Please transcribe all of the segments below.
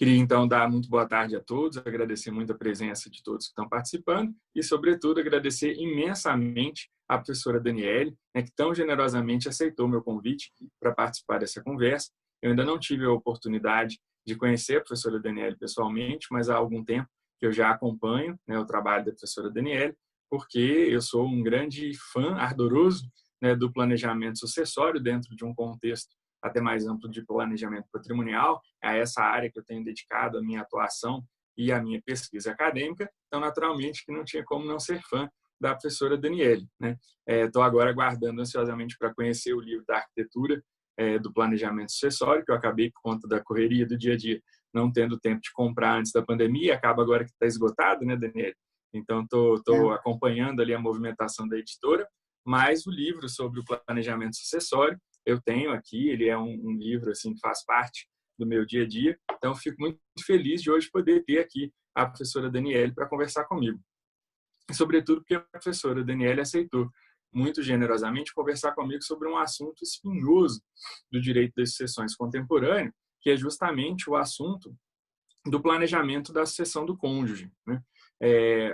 Queria, então, dar muito boa tarde a todos, agradecer muito a presença de todos que estão participando e, sobretudo, agradecer imensamente a professora Daniele, né, que tão generosamente aceitou o meu convite para participar dessa conversa. Eu ainda não tive a oportunidade de conhecer a professora Daniele pessoalmente, mas há algum tempo que eu já acompanho, né, o trabalho da professora Daniele, porque eu sou um grande fã ardoroso, né, do planejamento sucessório dentro de um contexto até mais amplo de planejamento patrimonial, é essa área que eu tenho dedicado a minha atuação e a minha pesquisa acadêmica, então, naturalmente, que não tinha como não ser fã da professora Daniele, né? Estou agora aguardando ansiosamente para conhecer o livro da arquitetura do planejamento sucessório, que eu acabei, por conta da correria do dia a dia, não tendo tempo de comprar antes da pandemia, acaba agora que está esgotado, né, Daniele? Então, estou acompanhando ali a movimentação da editora, mas o livro sobre o planejamento sucessório eu tenho aqui, ele é um livro assim que faz parte do meu dia a dia, então fico muito feliz de hoje poder ter aqui a professora Daniele para conversar comigo. E, sobretudo, porque a professora Daniele aceitou muito generosamente conversar comigo sobre um assunto espinhoso do direito das sucessões contemporâneo, que é justamente o assunto do planejamento da sucessão do cônjuge, né?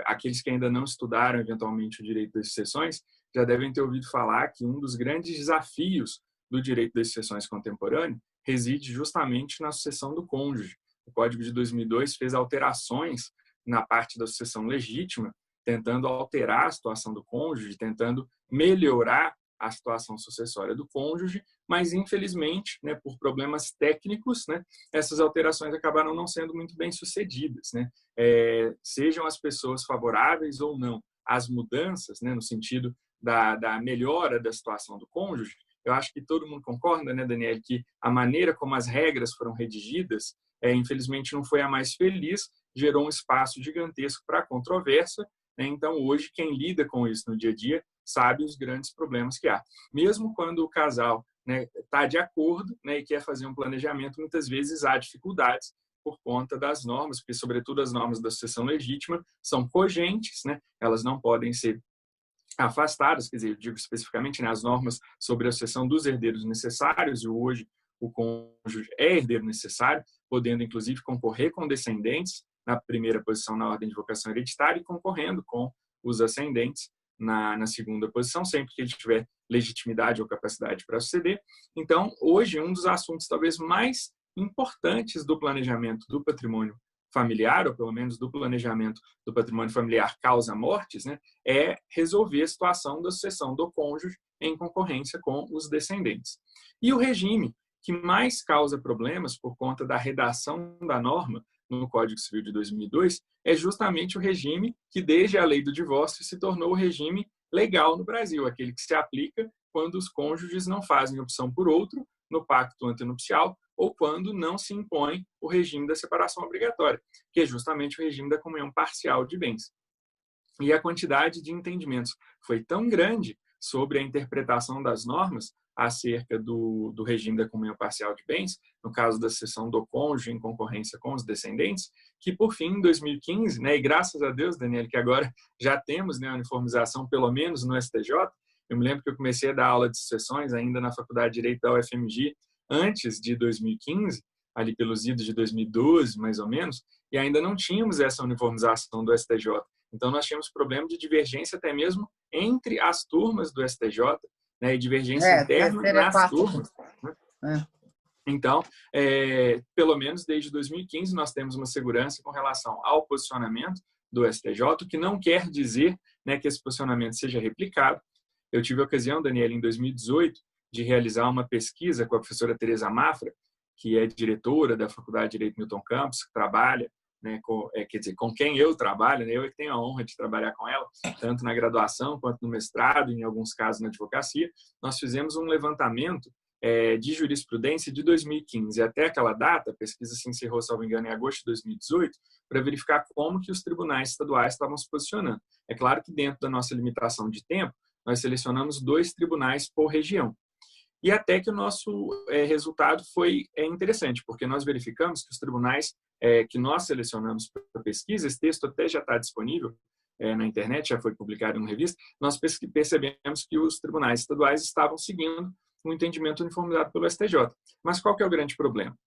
Aqueles que ainda não estudaram eventualmente o direito das sucessões já devem ter ouvido falar que um dos grandes desafios do direito das sucessões contemporâneo reside justamente na sucessão do cônjuge. O Código de 2002 fez alterações na parte da sucessão legítima, tentando alterar a situação do cônjuge, tentando melhorar a situação sucessória do cônjuge, mas, infelizmente, né, por problemas técnicos, né, essas alterações acabaram não sendo muito bem sucedidas, né? Sejam as pessoas favoráveis ou não às mudanças, né, no sentido da melhora da situação do cônjuge, eu acho que todo mundo concorda, né, Daniel, que a maneira como as regras foram redigidas, infelizmente, não foi a mais feliz, gerou um espaço gigantesco para a controvérsia, né? Então, hoje, quem lida com isso no dia a dia sabe os grandes problemas que há. Mesmo quando o casal, né, está de acordo, né, e quer fazer um planejamento, muitas vezes há dificuldades por conta das normas, porque, sobretudo, as normas da sucessão legítima são cogentes, né? Elas não podem ser afastadas, quer dizer, eu digo especificamente, né, as normas sobre a sucessão dos herdeiros necessários, e hoje o cônjuge é herdeiro necessário, podendo, inclusive, concorrer com descendentes na primeira posição na ordem de vocação hereditária e concorrendo com os ascendentes na segunda posição, sempre que ele tiver legitimidade ou capacidade para suceder. Então, hoje, um dos assuntos talvez mais importantes do planejamento do patrimônio familiar, ou pelo menos do planejamento do patrimônio familiar causa-mortes, né, é resolver a situação da sucessão do cônjuge em concorrência com os descendentes. E o regime que mais causa problemas por conta da redação da norma no Código Civil de 2002 é justamente o regime que, desde a lei do divórcio, se tornou o regime legal no Brasil, aquele que se aplica quando os cônjuges não fazem opção por outro no pacto antenupcial ou quando não se impõe o regime da separação obrigatória, que é justamente o regime da comunhão parcial de bens. E a quantidade de entendimentos foi tão grande sobre a interpretação das normas acerca do regime da comunhão parcial de bens, no caso da sucessão do cônjuge em concorrência com os descendentes, que, por fim, em 2015, né, e graças a Deus, Daniel, que agora já temos, né, a uniformização, pelo menos no STJ, eu me lembro que eu comecei a dar aula de sucessões ainda na Faculdade de Direito da UFMG, antes de 2015, ali pelos idos de 2012, mais ou menos, e ainda não tínhamos essa uniformização do STJ. Então, nós tínhamos problema de divergência até mesmo entre as turmas do STJ, né, e divergência interna nas turmas. Né? Então, pelo menos desde 2015, nós temos uma segurança com relação ao posicionamento do STJ, o que não quer dizer, né, que esse posicionamento seja replicado. Eu tive a ocasião, Daniela, em 2018, de realizar uma pesquisa com a professora Teresa Mafra, que é diretora da Faculdade de Direito Milton Campos, que trabalha, né, com quem eu trabalho, né, eu é que tenho a honra de trabalhar com ela, tanto na graduação quanto no mestrado, em alguns casos na advocacia. Nós fizemos um levantamento de jurisprudência de 2015. Até aquela data, a pesquisa se encerrou, salvo engano, em agosto de 2018, para verificar como que os tribunais estaduais estavam se posicionando. É claro que dentro da nossa limitação de tempo, nós selecionamos 2 tribunais por região. E até que o nosso resultado foi interessante, porque nós verificamos que os tribunais que nós selecionamos para a pesquisa, esse texto até já está disponível na internet, já foi publicado em uma revista, nós percebemos que os tribunais estaduais estavam seguindo um entendimento uniformizado pelo STJ. Mas qual que é o grande problema?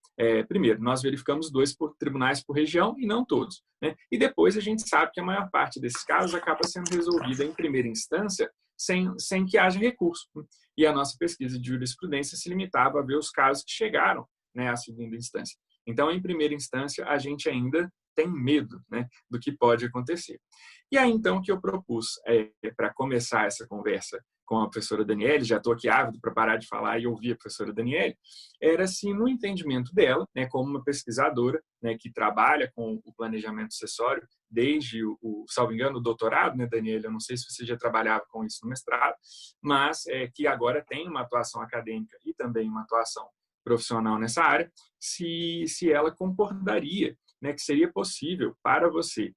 primeiro, nós verificamos 2 tribunais por região e não todos, né? E depois a gente sabe que a maior parte desses casos acaba sendo resolvida em primeira instância sem que haja recurso. E a nossa pesquisa de jurisprudência se limitava a ver os casos que chegaram, né, à segunda instância. Então, em primeira instância, a gente ainda tem medo, né, do que pode acontecer. E aí, então, o que eu propus para começar essa conversa com a professora Daniele, já estou aqui ávido para parar de falar e ouvir a professora Daniele, era se, no entendimento dela, né, como uma pesquisadora, né, que trabalha com o planejamento sucessório desde salvo engano, o doutorado, né, Daniele? Eu não sei se você já trabalhava com isso no mestrado, mas que agora tem uma atuação acadêmica e também uma atuação profissional nessa área, se ela concordaria, né, que seria possível para você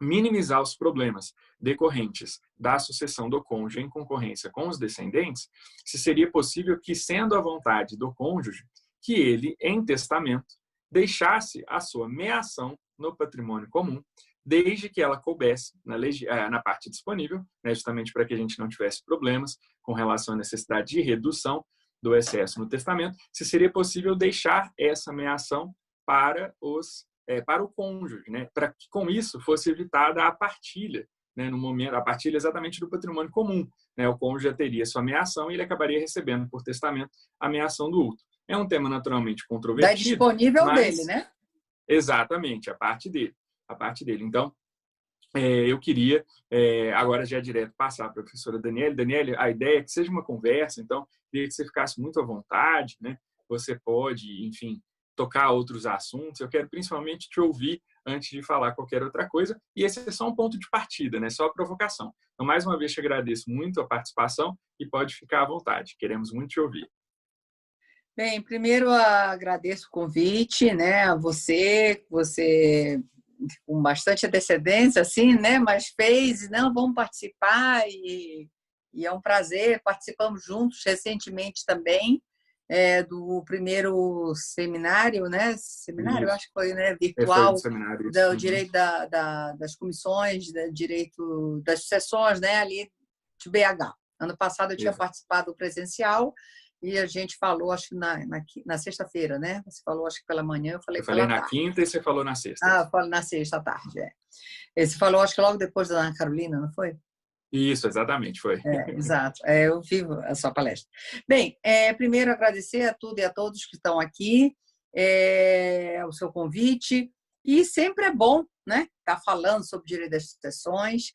minimizar os problemas decorrentes da sucessão do cônjuge em concorrência com os descendentes, se seria possível que, sendo a vontade do cônjuge, que ele, em testamento, deixasse a sua meação no patrimônio comum, desde que ela coubesse na parte disponível, né, justamente para que a gente não tivesse problemas com relação à necessidade de redução do excesso no testamento, se seria possível deixar essa meação para o cônjuge, né? Para que com isso fosse evitada a partilha, né? No momento, a partilha exatamente do patrimônio comum, né? O cônjuge já teria sua meação e ele acabaria recebendo por testamento a meação do outro. É um tema naturalmente Da controvertido, disponível mas dele, né? exatamente, a parte dele. Então, eu queria, agora já direto, passar para a professora Daniele. Daniele, a ideia é que seja uma conversa, então, queria que você ficasse muito à vontade, né? Você pode, enfim, tocar outros assuntos. Eu quero principalmente te ouvir antes de falar qualquer outra coisa. E esse é só um ponto de partida, né? Só a provocação. Então, mais uma vez, te agradeço muito a participação e pode ficar à vontade. Queremos muito te ouvir. Bem, primeiro agradeço o convite, né, a você com bastante antecedência, assim, né, mas fez, não, vamos participar e é um prazer, participamos juntos recentemente também do primeiro seminário, né, Isso. acho que foi, né, Foi um virtual, seminário. do direito das comissões, do direito das sucessões, né, ali de BH. Ano passado eu tinha participado presencial, e a gente falou, acho que na sexta-feira, né? Você falou, acho que pela manhã, eu falei pela tarde. Eu falei na quinta e você falou na sexta. Eu falei na sexta à tarde, Você falou, acho que logo depois da Ana Carolina, não foi? Isso, exatamente, foi. Exato. Eu vi a sua palestra. Bem, primeiro agradecer a tudo e a todos que estão aqui, o seu convite. E sempre é bom, né? Estar falando sobre o direito das sucessões,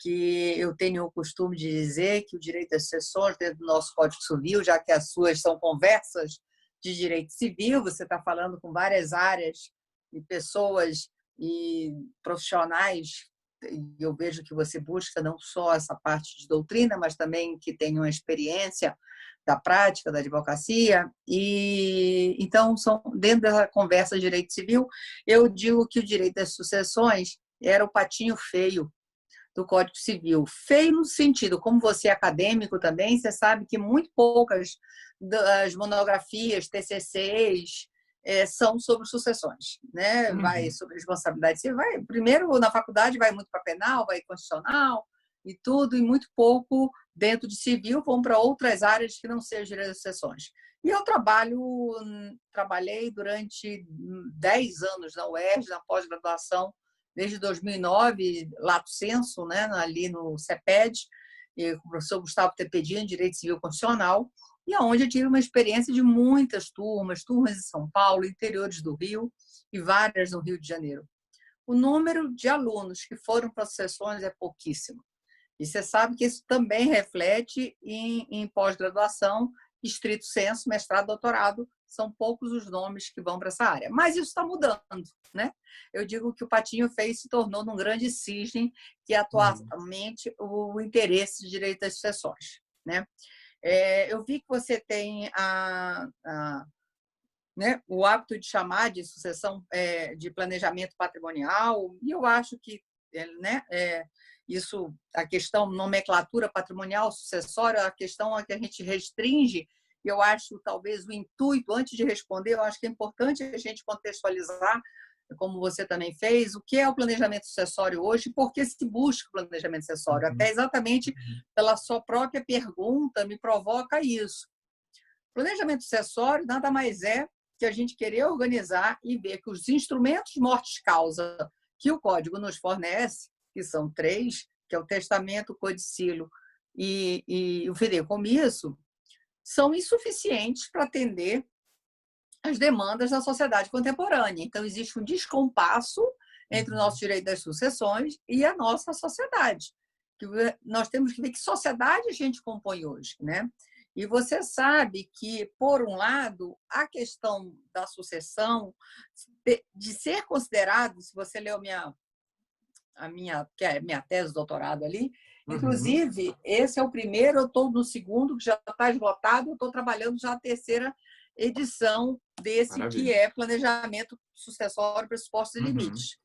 que eu tenho o costume de dizer que o direito das sucessões dentro do nosso Código Civil, já que as suas são conversas de direito civil, você está falando com várias áreas e pessoas e profissionais, e eu vejo que você busca não só essa parte de doutrina, mas também que tenham experiência da prática da advocacia. E então, dentro da conversa de direito civil, eu digo que o direito das sucessões era o patinho feio do Código Civil. Feio no sentido, como você é acadêmico também, você sabe que muito poucas das monografias, TCCs, são sobre sucessões, né? Vai sobre responsabilidade. Você vai, primeiro, na faculdade, vai muito para penal, vai constitucional e tudo, e muito pouco dentro de civil, vão para outras áreas que não sejam direito de sucessões. E eu trabalhei durante 10 anos na UERJ, na pós-graduação, desde 2009, lato sensu, né, ali no CEPED, com o professor Gustavo Tepedin, Direito Civil Constitucional, e onde eu tive uma experiência de muitas turmas em São Paulo, interiores do Rio e várias no Rio de Janeiro. O número de alunos que foram para as sessões é pouquíssimo. E você sabe que isso também reflete em pós-graduação, estrito sensu, mestrado, doutorado, são poucos os nomes que vão para essa área. Mas isso está mudando, né? Eu digo que o patinho feio se tornou num grande cisne que atualmente o interesse de direito às sucessões, né? Eu vi que você tem né, o hábito de chamar de sucessão de planejamento patrimonial, e eu acho que né, isso, a questão nomenclatura patrimonial sucessória, a questão é que a gente restringe. Eu acho, talvez, o intuito, antes de responder, eu acho que é importante a gente contextualizar, como você também fez, o que é o planejamento sucessório hoje e por que se busca o planejamento sucessório. Até exatamente pela sua própria pergunta me provoca isso. O planejamento sucessório nada mais é que a gente querer organizar e ver que os instrumentos mortis-causa que o Código nos fornece, que são 3, que é o testamento, o codicilo e o fideicomisso, são insuficientes para atender as demandas da sociedade contemporânea. Então, existe um descompasso entre o nosso direito das sucessões e a nossa sociedade. Nós temos que ver que sociedade a gente compõe hoje, né? E você sabe que, por um lado, a questão da sucessão, de ser considerado, se você leu que é minha tese de doutorado ali, inclusive, esse é o primeiro, eu estou no segundo, que já está esgotado, eu estou trabalhando já a terceira edição desse, Maravilha. que é Planejamento Sucessório, Pressupostos e Limites.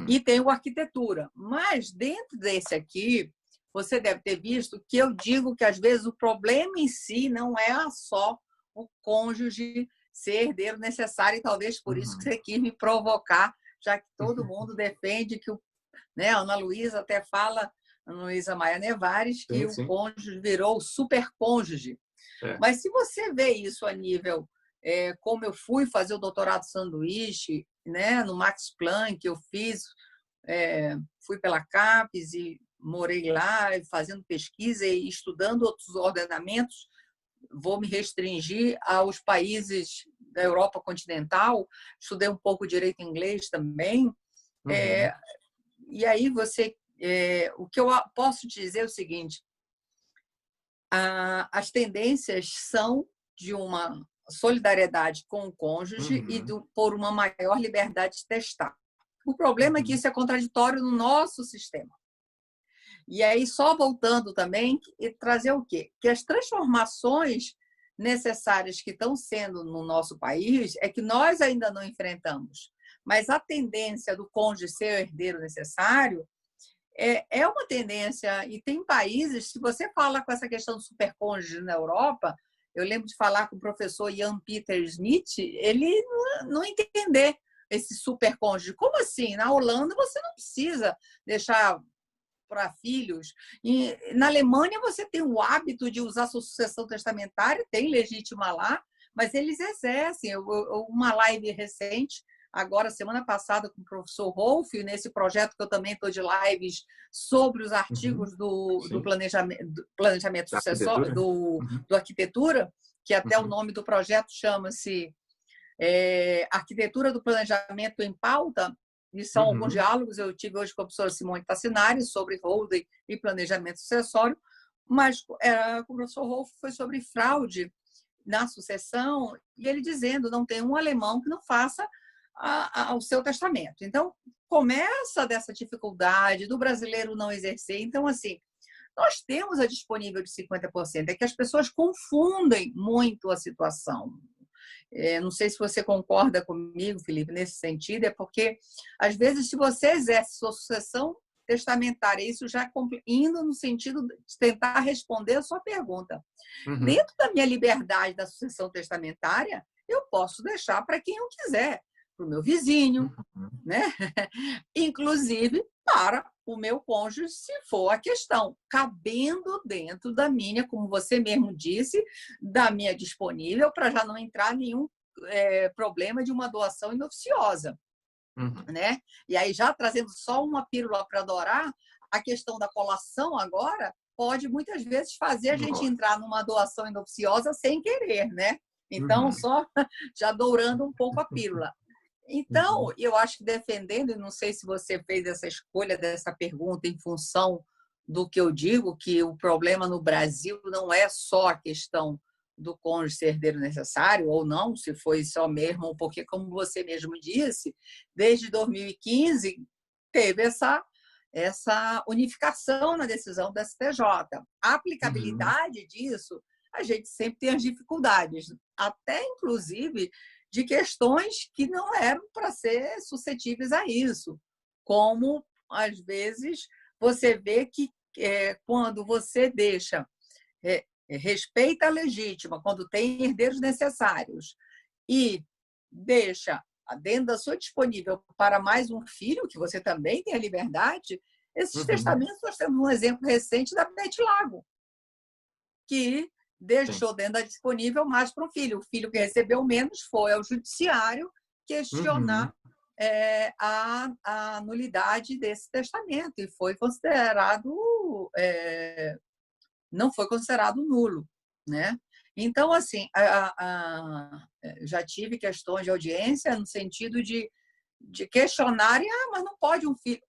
E tem o Arquitetura. Mas, dentro desse aqui, você deve ter visto que eu digo que, às vezes, o problema em si não é só o cônjuge ser herdeiro necessário, e talvez por isso que você quis me provocar, já que todo mundo defende que né, a Ana Luísa até fala, Ana Luísa Maia Nevares, que o cônjuge virou o supercônjuge. Mas se você vê isso a nível, como eu fui fazer o doutorado sanduíche, né, no Max Planck, eu fui pela CAPES e morei lá, fazendo pesquisa e estudando outros ordenamentos, vou me restringir aos países da Europa continental, estudei um pouco direito inglês também. E aí o que eu posso dizer é o seguinte: as tendências são de uma solidariedade com o cônjuge e por uma maior liberdade de testar. O problema é que isso é contraditório no nosso sistema. E aí, só voltando também, e trazer o quê? Que as transformações necessárias que estão sendo no nosso país é que nós ainda não enfrentamos. Mas a tendência do cônjuge ser o herdeiro necessário é uma tendência, e tem países, se você fala com essa questão do supercônjuge na Europa, eu lembro de falar com o professor Jan Peter Smith, ele não entender esse supercônjuge. Como assim? Na Holanda você não precisa deixar para filhos. E na Alemanha você tem o hábito de usar sua sucessão testamentária, tem legítima lá, mas eles exercem. Uma live recente, agora, semana passada, com o professor Rolf, nesse projeto que eu também estou de lives sobre os artigos do planejamento sucessório, do arquitetura, que até o nome do projeto chama-se Arquitetura do Planejamento em Pauta, e são alguns diálogos. Eu tive hoje com a professora Simone Tassinari sobre holding e planejamento sucessório, mas com o professor Rolf foi sobre fraude na sucessão, e ele dizendo, não tem um alemão que não faça o seu testamento. Então, começa dessa dificuldade do brasileiro não exercer. Então, assim, nós temos a disponível de 50%, é que as pessoas confundem muito a situação. Não sei se você concorda comigo, Felipe, nesse sentido, é porque, às vezes, se você exerce sua sucessão testamentária, isso já indo no sentido de tentar responder a sua pergunta. Dentro da minha liberdade da sucessão testamentária, eu posso deixar para quem eu quiser, para o meu vizinho, né? Inclusive para o meu cônjuge, se for a questão, cabendo dentro da minha, como você mesmo disse, da minha disponível, para já não entrar nenhum problema de uma doação inoficiosa. Né? E aí, já trazendo só uma pílula para adorar, a questão da colação agora pode muitas vezes fazer a gente entrar numa doação inoficiosa sem querer, né? Então, só já dourando um pouco a pílula. Então, eu acho que defendendo, e não sei se você fez essa escolha dessa pergunta em função do que eu digo, que o problema no Brasil não é só a questão do cônjuge ser herdeiro necessário ou não, se foi só mesmo, porque, como você mesmo disse, desde 2015 teve essa unificação na decisão do STJ. A aplicabilidade disso, a gente sempre tem as dificuldades, até inclusive de questões que não eram para ser suscetíveis a isso, como, às vezes, você vê que quando você deixa, respeita a legítima, quando tem herdeiros necessários, e deixa dentro da sua disponível para mais um filho, que você também tem a liberdade, esses testamentos, nós temos um exemplo recente da Beth Lago, que deixou dentro da disponível mais para o filho. O filho que recebeu menos foi ao judiciário questionar a nulidade desse testamento e foi considerado não foi considerado nulo, né? Então, assim, já tive questões de audiência no sentido de questionarem, mas não pode um filho,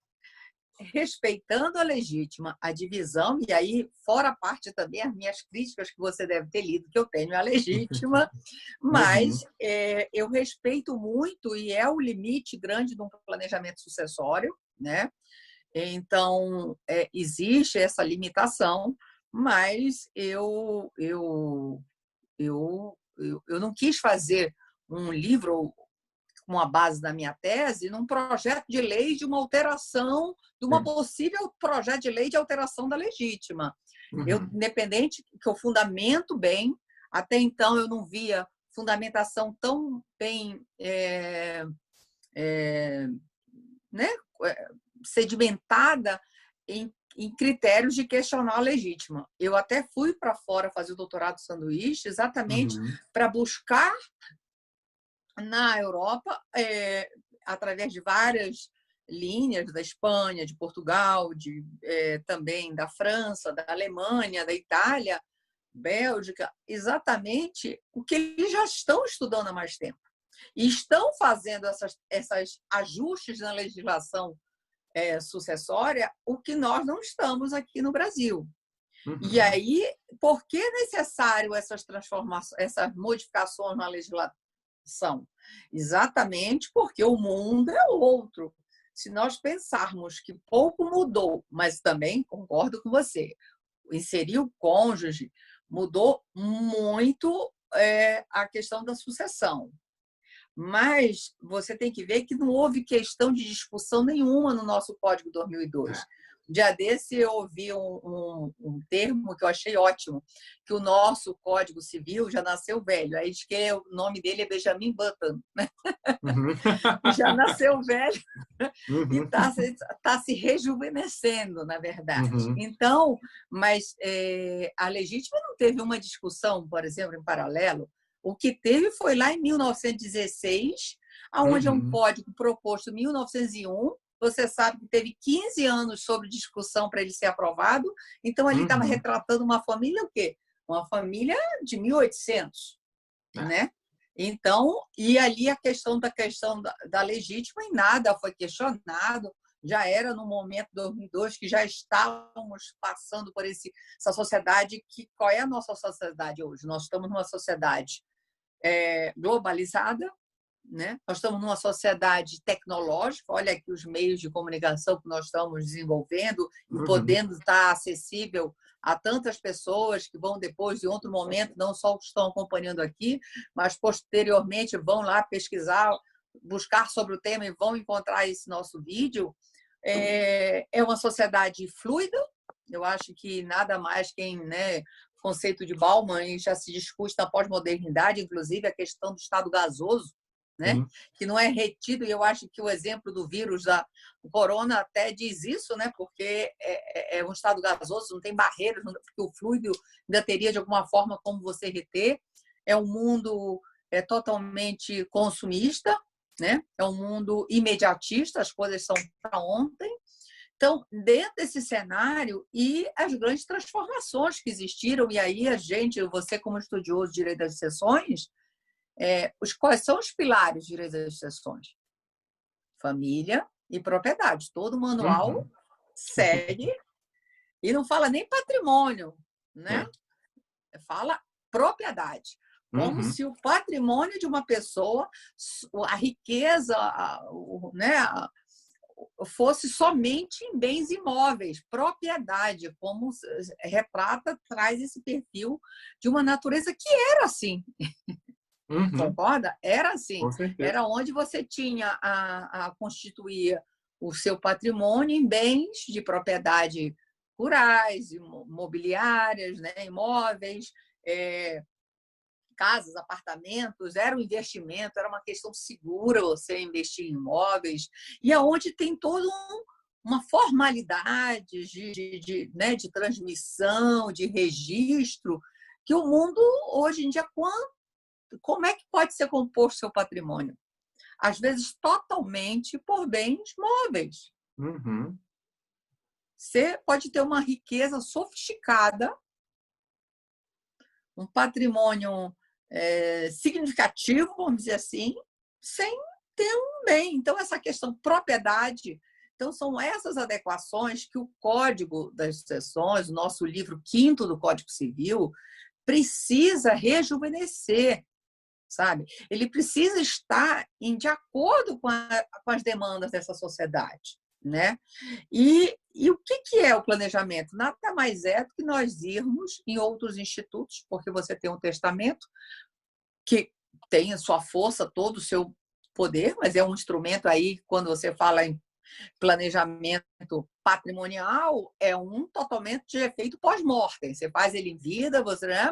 respeitando a legítima, a divisão, e aí, fora a parte também, as minhas críticas que você deve ter lido, que eu tenho a legítima, mas eu respeito muito, e é o limite grande de um planejamento sucessório, né? Então, existe essa limitação, mas eu não quis fazer um livro com a base da minha tese num projeto de lei de uma alteração, de uma possível projeto de lei de alteração da legítima. Eu, independente, que eu fundamento bem, até então eu não via fundamentação tão bem né, sedimentada em critérios de questionar a legítima. Eu até fui para fora fazer o doutorado sanduíche exatamente para buscar na Europa, através de várias linhas da Espanha, de Portugal, também da França, da Alemanha, da Itália, Bélgica, exatamente o que eles já estão estudando há mais tempo. E estão fazendo essas ajustes na legislação sucessória, o que nós não estamos aqui no Brasil. E aí, por que é necessário essas transformações, essas modificações na legislação? Exatamente porque o mundo é outro. Se nós pensarmos que pouco mudou, mas também concordo com você, inserir o cônjuge mudou muito a questão da sucessão. Mas você tem que ver que não houve questão de discussão nenhuma no nosso Código 2002. Um dia desse eu ouvi um termo que eu achei ótimo, que o nosso Código Civil já nasceu velho. Aí diz que o nome dele é Benjamin Button, né? Já nasceu velho e está se rejuvenescendo, na verdade. Então, mas a legítima não teve uma discussão, por exemplo, em paralelo. O que teve foi lá em 1916, onde é um código proposto em 1901. Você sabe que teve 15 anos sobre discussão para ele ser aprovado. Então, ele estava retratando uma família o quê? Uma família de 1800, né? Então, e ali a questão da legítima em nada foi questionado. Já era no momento de 2002 que já estávamos passando por essa sociedade qual é a nossa sociedade hoje? Nós estamos numa sociedade globalizada, né? Nós estamos numa sociedade tecnológica. Olha aqui os meios de comunicação que nós estamos desenvolvendo e podendo estar acessível a tantas pessoas que vão depois, em outro momento, não só os que estão acompanhando aqui, mas posteriormente vão lá pesquisar, buscar sobre o tema e vão encontrar esse nosso vídeo. É uma sociedade fluida. Eu acho que nada mais né, conceito de Bauman já se discute na pós-modernidade, inclusive a questão do estado gasoso, né? Que não é retido, e eu acho que o exemplo do vírus do corona até diz isso, né? Porque é um estado gasoso, não tem barreiras, porque o fluido ainda teria de alguma forma como você reter. É um mundo totalmente consumista, né? É um mundo imediatista, as coisas são para ontem. Então, dentro desse cenário e as grandes transformações que existiram, e aí você como estudioso de direito das sucessões, quais são os pilares de direito das sucessões? Família e propriedade. Todo manual segue e não fala nem patrimônio, né? Fala propriedade. Como se o patrimônio de uma pessoa, a riqueza, né, fosse somente em bens imóveis, propriedade, como traz esse perfil de uma natureza que era assim. Concorda? Era assim. Era onde você tinha a constituir o seu patrimônio em bens de propriedade rurais, imobiliárias, né, imóveis, casas, apartamentos, era um investimento, era uma questão segura você investir em imóveis, e aonde tem toda uma formalidade de transmissão, de registro, que o mundo, hoje em dia, como é que pode ser composto seu patrimônio? Às vezes, totalmente por bens móveis. Uhum. Você pode ter uma riqueza sofisticada, um patrimônio significativo, vamos dizer assim, sem ter um bem. Então, essa questão de propriedade, então, são essas adequações que o Código das Sucessões, o nosso livro 5º do Código Civil, precisa rejuvenescer, sabe? Ele precisa estar de acordo com as demandas dessa sociedade, né? E o que é o planejamento? Nada mais é do que nós irmos em outros institutos, porque você tem um testamento que tem a sua força, todo o seu poder, mas é um instrumento aí, quando você fala em planejamento patrimonial, é um totalmente de efeito pós-mortem. Você faz ele em vida,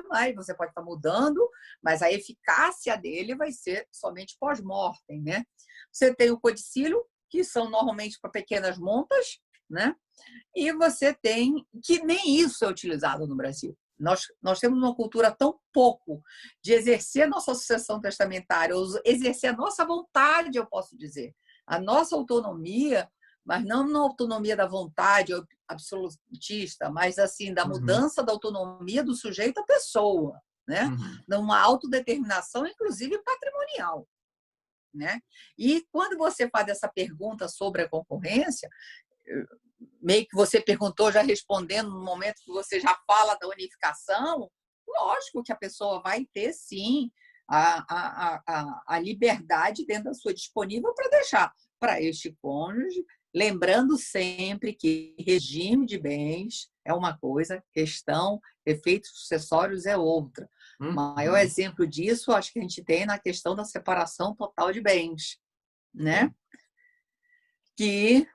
mas você pode estar mudando, mas a eficácia dele vai ser somente pós-mortem, né? Você tem o codicílio, que são normalmente para pequenas montas, né? E você tem que nem isso é utilizado no Brasil. Nós temos uma cultura tão pouco de exercer a nossa sucessão testamentária, ou exercer a nossa vontade, eu posso dizer, a nossa autonomia, mas não na autonomia da vontade absolutista, mas assim da mudança da autonomia do sujeito à pessoa, né? Numa autodeterminação, inclusive patrimonial, né? E quando você faz essa pergunta sobre a concorrência, meio que você perguntou, já respondendo no momento que você já fala da unificação, lógico que a pessoa vai ter, sim, a liberdade dentro da sua disponível para deixar para este cônjuge, lembrando sempre que regime de bens é uma coisa, questão, efeitos sucessórios é outra. O maior exemplo disso, acho que a gente tem na questão da separação total de bens, né? Que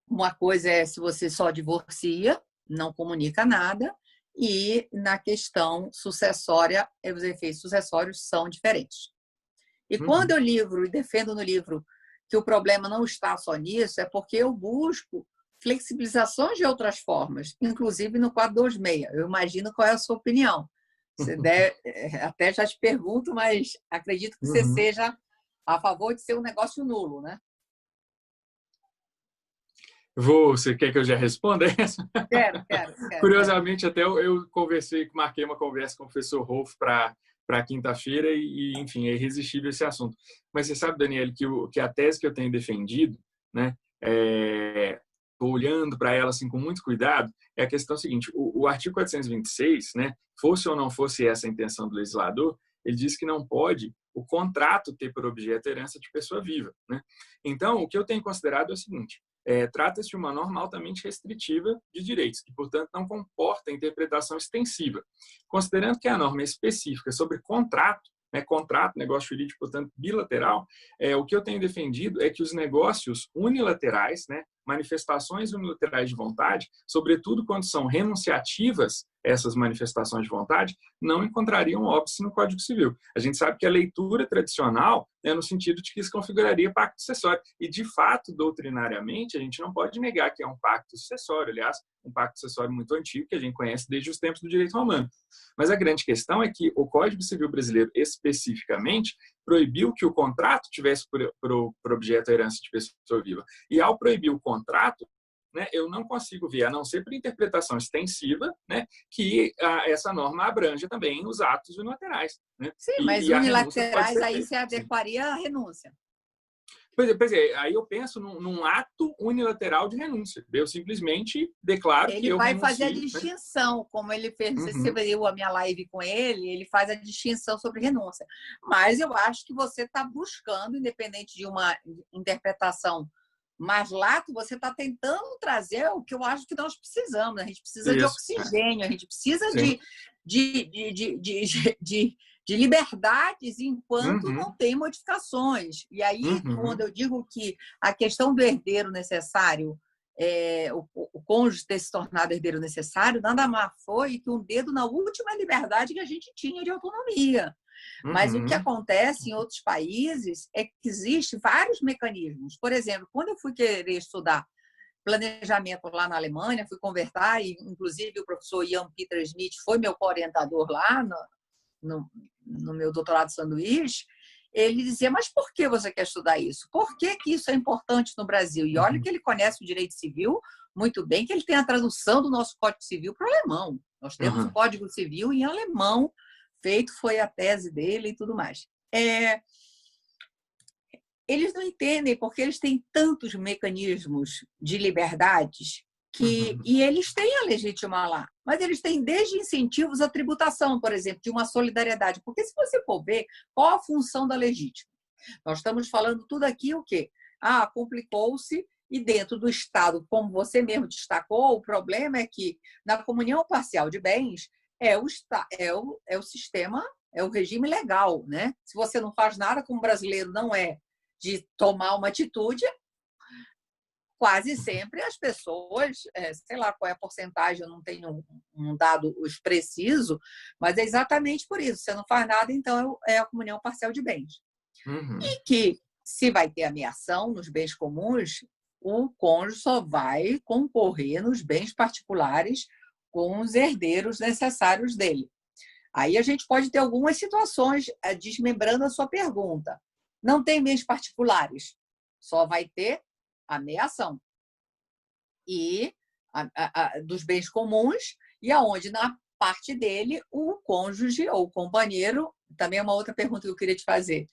uma coisa é se você só divorcia, não comunica nada, e na questão sucessória, os efeitos sucessórios são diferentes. E quando eu defendo no livro que o problema não está só nisso, é porque eu busco flexibilizações de outras formas, inclusive no 426. Eu imagino qual é a sua opinião. Você até já te pergunto, mas acredito que você seja a favor de ser um negócio nulo, né? Você quer que eu já responda essa? Quero. Curiosamente, até eu marquei uma conversa com o professor Rolf para quinta-feira e, enfim, é irresistível esse assunto. Mas você sabe, Daniel, que a tese que eu tenho defendido, né, olhando para ela assim, com muito cuidado, é a questão seguinte: o artigo 426, né, fosse ou não fosse essa a intenção do legislador, ele diz que não pode o contrato ter por objeto a herança de pessoa viva, né? Então, o que eu tenho considerado é o seguinte: trata-se de uma norma altamente restritiva de direitos, que, portanto, não comporta interpretação extensiva. Considerando que a norma é específica sobre contrato, negócio jurídico, portanto, bilateral, o que eu tenho defendido é que os negócios unilaterais, né, manifestações unilaterais de vontade, sobretudo quando são renunciativas essas manifestações de vontade, não encontrariam óbice no Código Civil. A gente sabe que a leitura tradicional é no sentido de que isso configuraria pacto sucessório. E, de fato, doutrinariamente, a gente não pode negar que é um pacto sucessório. Aliás, um pacto sucessório muito antigo, que a gente conhece desde os tempos do direito romano. Mas a grande questão é que o Código Civil brasileiro, especificamente, proibiu que o contrato tivesse por objeto a herança de pessoa viva. E, ao proibir o contrato, né, eu não consigo ver, a não ser por interpretação extensiva, né, que essa norma abranja também os atos unilaterais. Né? Sim, mas unilaterais aí se adequaria à renúncia. Pois é, aí eu penso num ato unilateral de renúncia. Eu simplesmente declaro que eu renuncio. Ele vai fazer a distinção, né? Como ele fez, você viu a minha live com ele faz a distinção sobre renúncia. Mas eu acho que você está buscando, independente de uma interpretação mais lato, você está tentando trazer o que eu acho que nós precisamos. A gente precisa de oxigênio, a gente precisa de liberdades enquanto não tem modificações. E aí, quando eu digo que a questão do herdeiro necessário, o cônjuge ter se tornado herdeiro necessário, nada mais foi que um dedo na última liberdade que a gente tinha de autonomia. Mas o que acontece em outros países é que existem vários mecanismos. Por exemplo, quando eu fui querer estudar planejamento lá na Alemanha, fui conversar, e inclusive o professor Ian Peter Smith foi meu orientador lá no meu doutorado de sanduíche. Ele dizia, mas por que você quer estudar isso? Por que que isso é importante no Brasil? E olha que ele conhece o direito civil muito bem, que ele tem a tradução do nosso Código Civil para o alemão. Nós temos o Código Civil em alemão, foi a tese dele e tudo mais. Eles não entendem porque eles têm tantos mecanismos de liberdades e eles têm a legítima lá, mas eles têm desde incentivos à tributação, por exemplo, de uma solidariedade. Porque se você for ver qual a função da legítima, nós estamos falando tudo aqui o quê? Complicou-se e dentro do Estado, como você mesmo destacou, o problema é que na comunhão parcial de bens é o sistema, é o regime legal, né? Se você não faz nada como brasileiro não é de tomar uma atitude, quase sempre as pessoas, sei lá qual é a porcentagem, eu não tenho um dado preciso, mas é exatamente por isso. Você não faz nada, então é a comunhão parcial de bens. E que, se vai ter ameação nos bens comuns, o cônjuge só vai concorrer nos bens particulares com os herdeiros necessários dele. Aí a gente pode ter algumas situações, desmembrando a sua pergunta. Não tem bens particulares, só vai ter ameação e dos bens comuns, e aonde na parte dele o cônjuge ou o companheiro, também é uma outra pergunta que eu queria te fazer.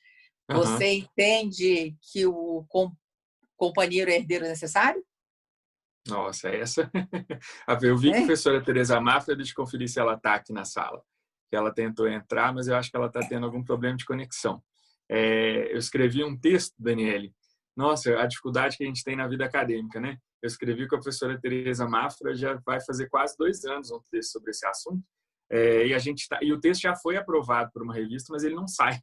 Você entende que o companheiro é herdeiro necessário? Nossa, essa... Eu vi que a professora Teresa Mafra, deixa eu conferir se ela está aqui na sala, que ela tentou entrar, mas eu acho que ela está tendo algum problema de conexão. Eu escrevi um texto, Daniele. Nossa, a dificuldade que a gente tem na vida acadêmica, né? Eu escrevi com a professora Teresa Mafra, já vai fazer quase 2 anos um texto sobre esse assunto. E o texto já foi aprovado por uma revista, mas ele não sai.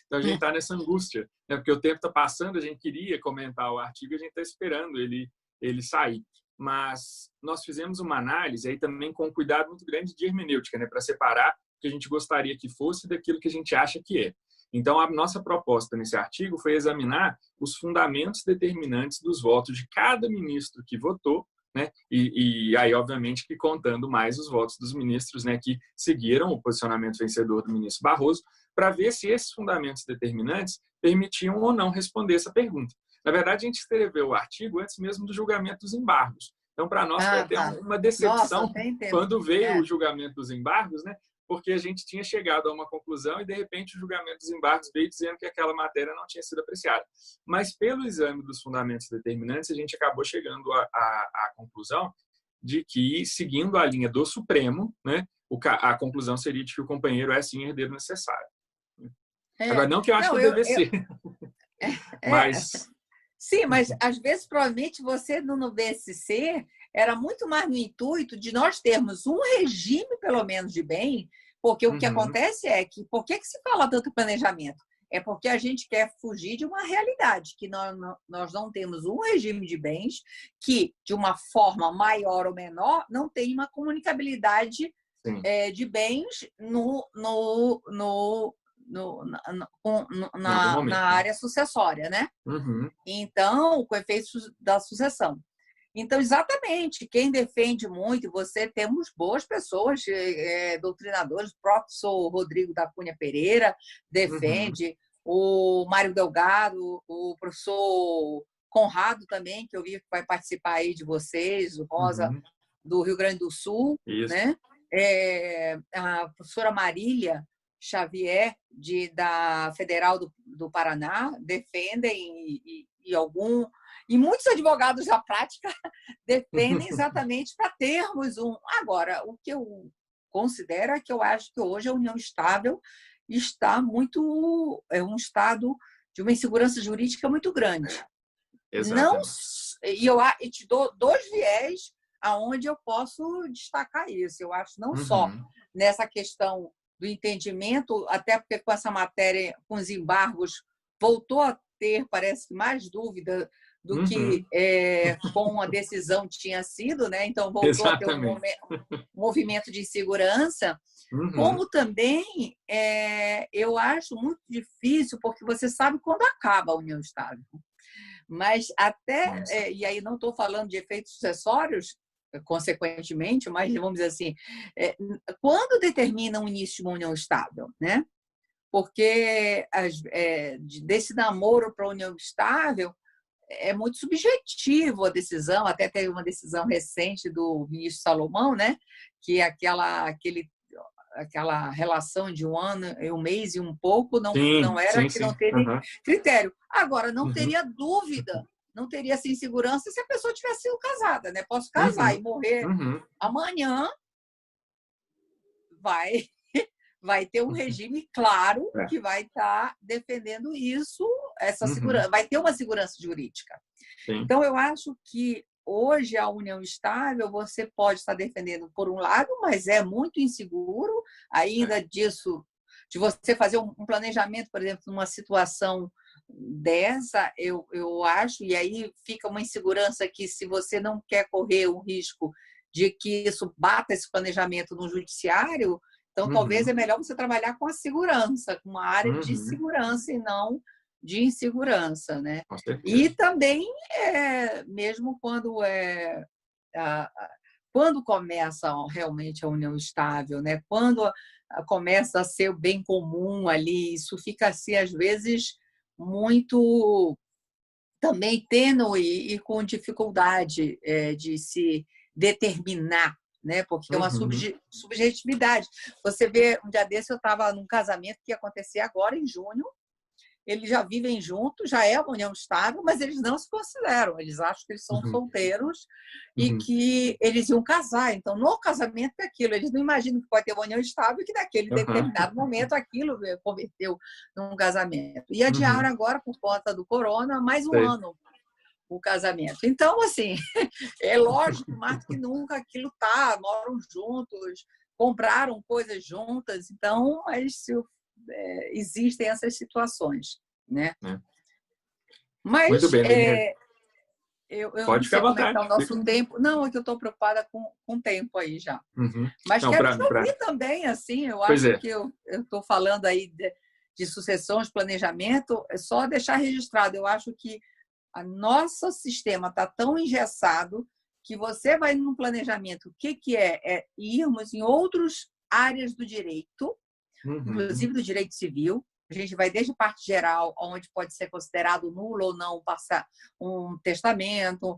Então a gente está nessa angústia, né? Porque o tempo está passando, a gente queria comentar o artigo, a gente está esperando ele sair. Mas nós fizemos uma análise aí também com um cuidado muito grande de hermenêutica, né? Para separar o que a gente gostaria que fosse daquilo que a gente acha que é. Então, a nossa proposta nesse artigo foi examinar os fundamentos determinantes dos votos de cada ministro que votou, né? E aí, obviamente, que contando mais os votos dos ministros, né, que seguiram o posicionamento vencedor do ministro Barroso, para ver se esses fundamentos determinantes permitiam ou não responder essa pergunta. Na verdade, a gente escreveu o artigo antes mesmo do julgamento dos embargos. Então, para nós, foi até uma decepção quando veio o julgamento dos embargos, né? Porque a gente tinha chegado a uma conclusão e, de repente, o julgamento dos embargos veio dizendo que aquela matéria não tinha sido apreciada. Mas, pelo exame dos fundamentos determinantes, a gente acabou chegando à conclusão de que, seguindo a linha do Supremo, né, a conclusão seria de que o companheiro é, sim, herdeiro necessário. Agora, não que eu acho que deve ser. Mas... Sim, mas, às vezes, provavelmente, você, no BSC, era muito mais no intuito de nós termos um regime, pelo menos, de bem, porque o que acontece é que, por que se fala tanto planejamento? É porque a gente quer fugir de uma realidade, que nós não temos um regime de bens que, de uma forma maior ou menor, não tem uma comunicabilidade de bens na área sucessória, né? Então, com efeitos da sucessão. Então, exatamente, quem defende muito, temos boas pessoas, doutrinadores, o professor Rodrigo da Cunha Pereira defende, o Mário Delgado, o professor Conrado também, que eu vi que vai participar aí de vocês, o Rosa do Rio Grande do Sul, né? A professora Marília Xavier, da Federal do Paraná, defendem e muitos advogados da prática defendem exatamente para termos um... Agora, o que eu considero é que eu acho que hoje a união estável está muito... É um estado de uma insegurança jurídica muito grande. Não, e eu te dou 2 viés aonde eu posso destacar isso. Eu acho não só nessa questão do entendimento, até porque com essa matéria, com os embargos, voltou ter, parece, mais dúvida do Uhum. que com a decisão tinha sido, né? Então voltou a ter um Exatamente. movimento de insegurança, Uhum. como também eu acho muito difícil, porque você sabe quando acaba a união estável. Mas até, Nossa. e aí não estou falando de efeitos sucessórios, consequentemente, mas vamos dizer assim, quando determina o início de uma união estável, né? Porque desse namoro para a união estável é muito subjetivo a decisão, até teve uma decisão recente do ministro Salomão, né? Que aquela relação de um ano, um mês e um pouco não Sim, era sim, que não sim. teve Uhum. critério. Agora, não Uhum. teria dúvida, não teria essa insegurança se a pessoa tivesse sido casada, né? Posso casar e Uhum. morrer Uhum. amanhã, vai vai ter um regime claro É. que vai estar defendendo isso, essa Uhum. segurança, vai ter uma segurança jurídica. Sim. Então, eu acho que hoje a união estável você pode estar defendendo por um lado, mas é muito inseguro É. ainda disso, de você fazer um planejamento, por exemplo, numa situação dessa, eu acho, e aí fica uma insegurança que se você não quer correr o risco de que isso bata esse planejamento no judiciário, então talvez Uhum. é melhor você trabalhar com a segurança, com uma área de Uhum. segurança e não de insegurança, né? Com E certeza. também, mesmo quando começa realmente a união estável, né? Quando começa a ser o bem comum ali, isso fica assim, às vezes, muito também tênue e com dificuldade de se determinar, né? Porque é uma Uhum. subjetividade. Você vê, um dia desse eu estava num casamento que ia acontecer agora em junho, eles já vivem juntos, já é uma união estável, mas eles não se consideram. Eles acham que eles são Uhum. solteiros e Uhum. que eles iam casar. Então, no casamento é aquilo. Eles não imaginam que pode ter uma união estável e que naquele Uhum. determinado momento aquilo converteu num casamento. E adiaram Uhum. agora, por conta do corona, mais um Sei. ano o casamento. Então, assim, é lógico, mais do que nunca, aquilo tá, moram juntos, compraram coisas juntas, então existem essas situações, né? É. Muito Mas bem, Daniel. eu não Pode ficar à sei como é que está vontade. o nosso tempo. Não, é que eu estou preocupada com o tempo aí já. Uhum. Mas Não, quero te ouvir também, assim, eu Pois acho é. que eu estou falando aí de sucessão, de planejamento, é só deixar registrado. Eu acho que o nosso sistema está tão engessado que você vai num planejamento. O que é? É irmos em outras áreas do direito, Uhum. inclusive do direito civil. A gente vai desde parte geral, onde pode ser considerado nulo ou não passar um testamento,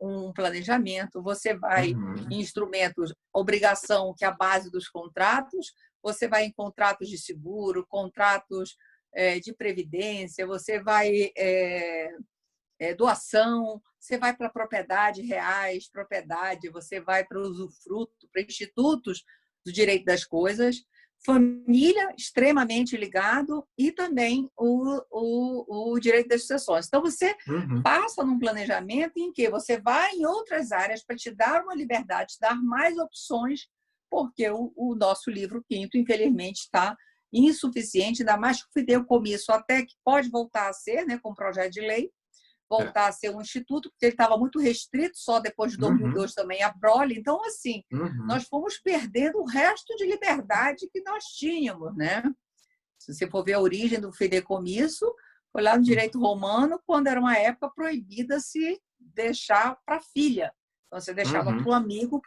um planejamento. Você vai Uhum. em instrumentos, obrigação, que é a base dos contratos. Você vai em contratos de seguro, contratos de previdência. Você vai doação, você vai para propriedade reais, propriedade, você vai para usufruto, para institutos do direito das coisas, família extremamente ligado e também o direito das sucessões. Então, você Uhum. passa num planejamento em que você vai em outras áreas para te dar uma liberdade, te dar mais opções, porque o nosso livro quinto, infelizmente, está insuficiente, ainda mais que o fideicomisso até que pode voltar a ser, né, com projeto de lei, É. voltar a ser um instituto, porque ele estava muito restrito, só depois de Uhum. 2002 também a prole. Então, assim, Uhum. nós fomos perdendo o resto de liberdade que nós tínhamos, né? Se você for ver a origem do fideicomisso, foi lá no direito romano, quando era uma época proibida se deixar para a filha. Então, você deixava Uhum. para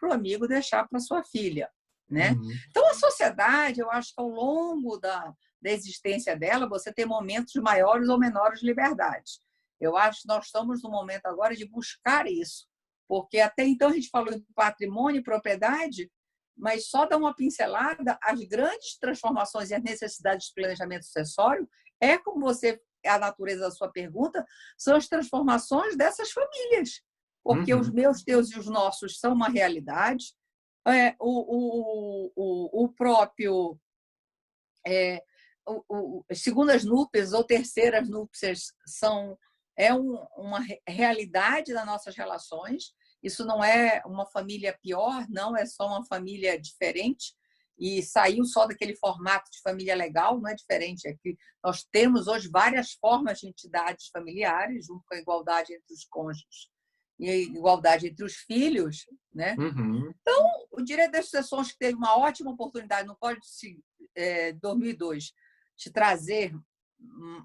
o amigo deixar para sua filha, né? Uhum. Então, a sociedade, eu acho que ao longo da existência dela, você tem momentos de maiores ou menores liberdades. Eu acho que nós estamos no momento agora de buscar isso, porque até então a gente falou em patrimônio e propriedade, mas só dar uma pincelada, as grandes transformações e as necessidades de planejamento sucessório é como você, a natureza da sua pergunta, são as transformações dessas famílias, porque os Uhum. meus, teus e os nossos são uma realidade. O próprio segundas núpcias ou terceiras núpcias uma realidade das nossas relações. Isso não é uma família pior, não é só uma família diferente. e saiu só daquele formato de família legal, não é diferente aqui. Nós temos hoje várias formas de entidades familiares, junto com a igualdade entre os cônjuges e a igualdade entre os filhos, né? Uhum. Então, o direito das sucessões, que teve uma ótima oportunidade no Código de 2002 de trazer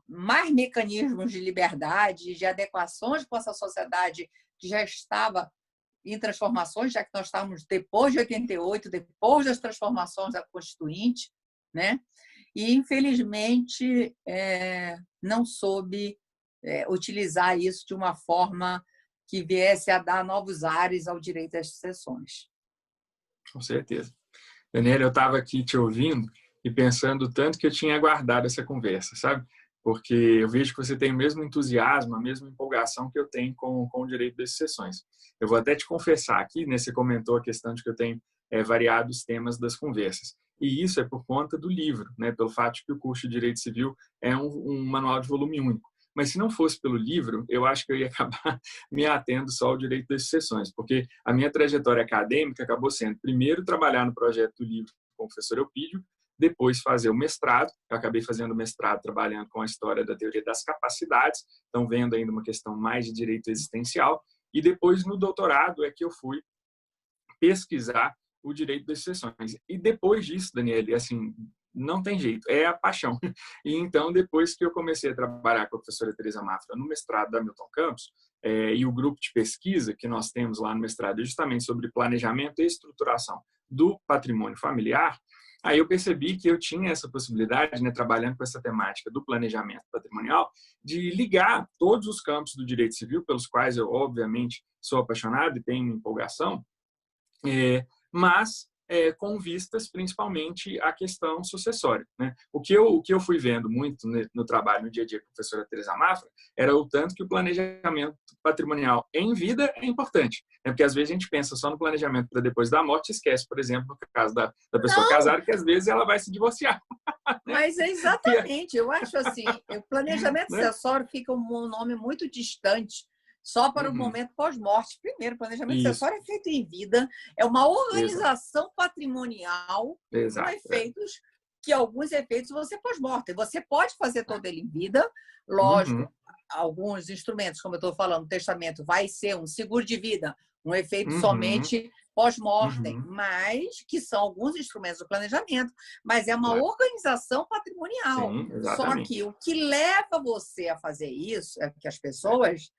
mais mecanismos de liberdade, de adequações com essa sociedade que já estava em transformações, já que nós estávamos depois de 88, depois das transformações da Constituinte, né? E, infelizmente, não soube utilizar isso de uma forma que viesse a dar novos ares ao direito às sucessões. Com certeza. Daniela, eu estava aqui te ouvindo e pensando tanto que eu tinha aguardado essa conversa, sabe? Porque eu vejo que você tem o mesmo entusiasmo, a mesma empolgação que eu tenho com o direito das sucessões. Eu vou até te confessar aqui, né, você comentou a questão de que eu tenho variados temas das conversas. E isso é por conta do livro, né, pelo fato de que o curso de Direito Civil é um manual de volume único. Mas se não fosse pelo livro, eu acho que eu ia acabar me atendo só ao direito das sucessões, porque a minha trajetória acadêmica acabou sendo, primeiro, trabalhar no projeto do livro com o professor Eupídio, depois fazer o mestrado. Eu acabei fazendo o mestrado trabalhando com a história da teoria das capacidades, então vendo ainda uma questão mais de direito existencial, e depois no doutorado é que eu fui pesquisar o direito das sucessões. E depois disso, Daniele, assim, não tem jeito, é a paixão. E então, depois que eu comecei a trabalhar com a professora Teresa Mafra no mestrado da Milton Campos, e o grupo de pesquisa que nós temos lá no mestrado é justamente sobre planejamento e estruturação do patrimônio familiar, aí eu percebi que eu tinha essa possibilidade, né, trabalhando com essa temática do planejamento patrimonial, de ligar todos os campos do direito civil, pelos quais eu, obviamente, sou apaixonado e tenho empolgação, mas com vistas principalmente à questão sucessória, né? O que eu fui vendo muito no trabalho, no dia a dia com a professora Teresa Mafra, era o tanto que o planejamento patrimonial em vida é importante, né? Porque às vezes a gente pensa só no planejamento para depois da morte e esquece, por exemplo, no caso da pessoa casada, que às vezes ela vai se divorciar. Mas é exatamente, eu acho assim, o planejamento né? sucessório fica um nome muito distante, só para o momento pós-morte. Primeiro, o planejamento sucessório é feito em vida, é uma organização patrimonial com efeitos que alguns efeitos você pós-morte. Você pode fazer todo ele em vida, lógico, alguns instrumentos, como eu estou falando, o testamento vai ser um seguro de vida, um efeito somente pós-mortem, mas que são alguns instrumentos do planejamento, mas é uma organização patrimonial. Sim, só que o que leva você a fazer isso, é que as pessoas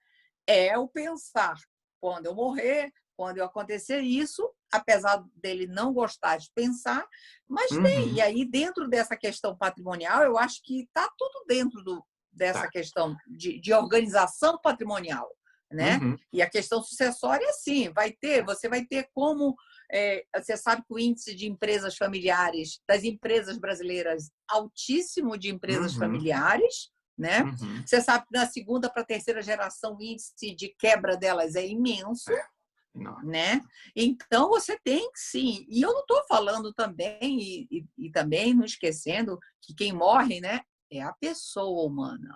o pensar, quando eu morrer, quando eu acontecer isso, apesar dele não gostar de pensar, mas tem. E aí, dentro dessa questão patrimonial, eu acho que está tudo dentro dessa questão de organização patrimonial, né? E a questão sucessória, sim, você vai ter como... você sabe que o índice de empresas familiares, das empresas brasileiras, altíssimo de empresas familiares, né? Você sabe que na segunda para a terceira geração o índice de quebra delas é imenso, né? Então você tem que sim. E eu não estou falando também e também não esquecendo que quem morre, né, é a pessoa humana.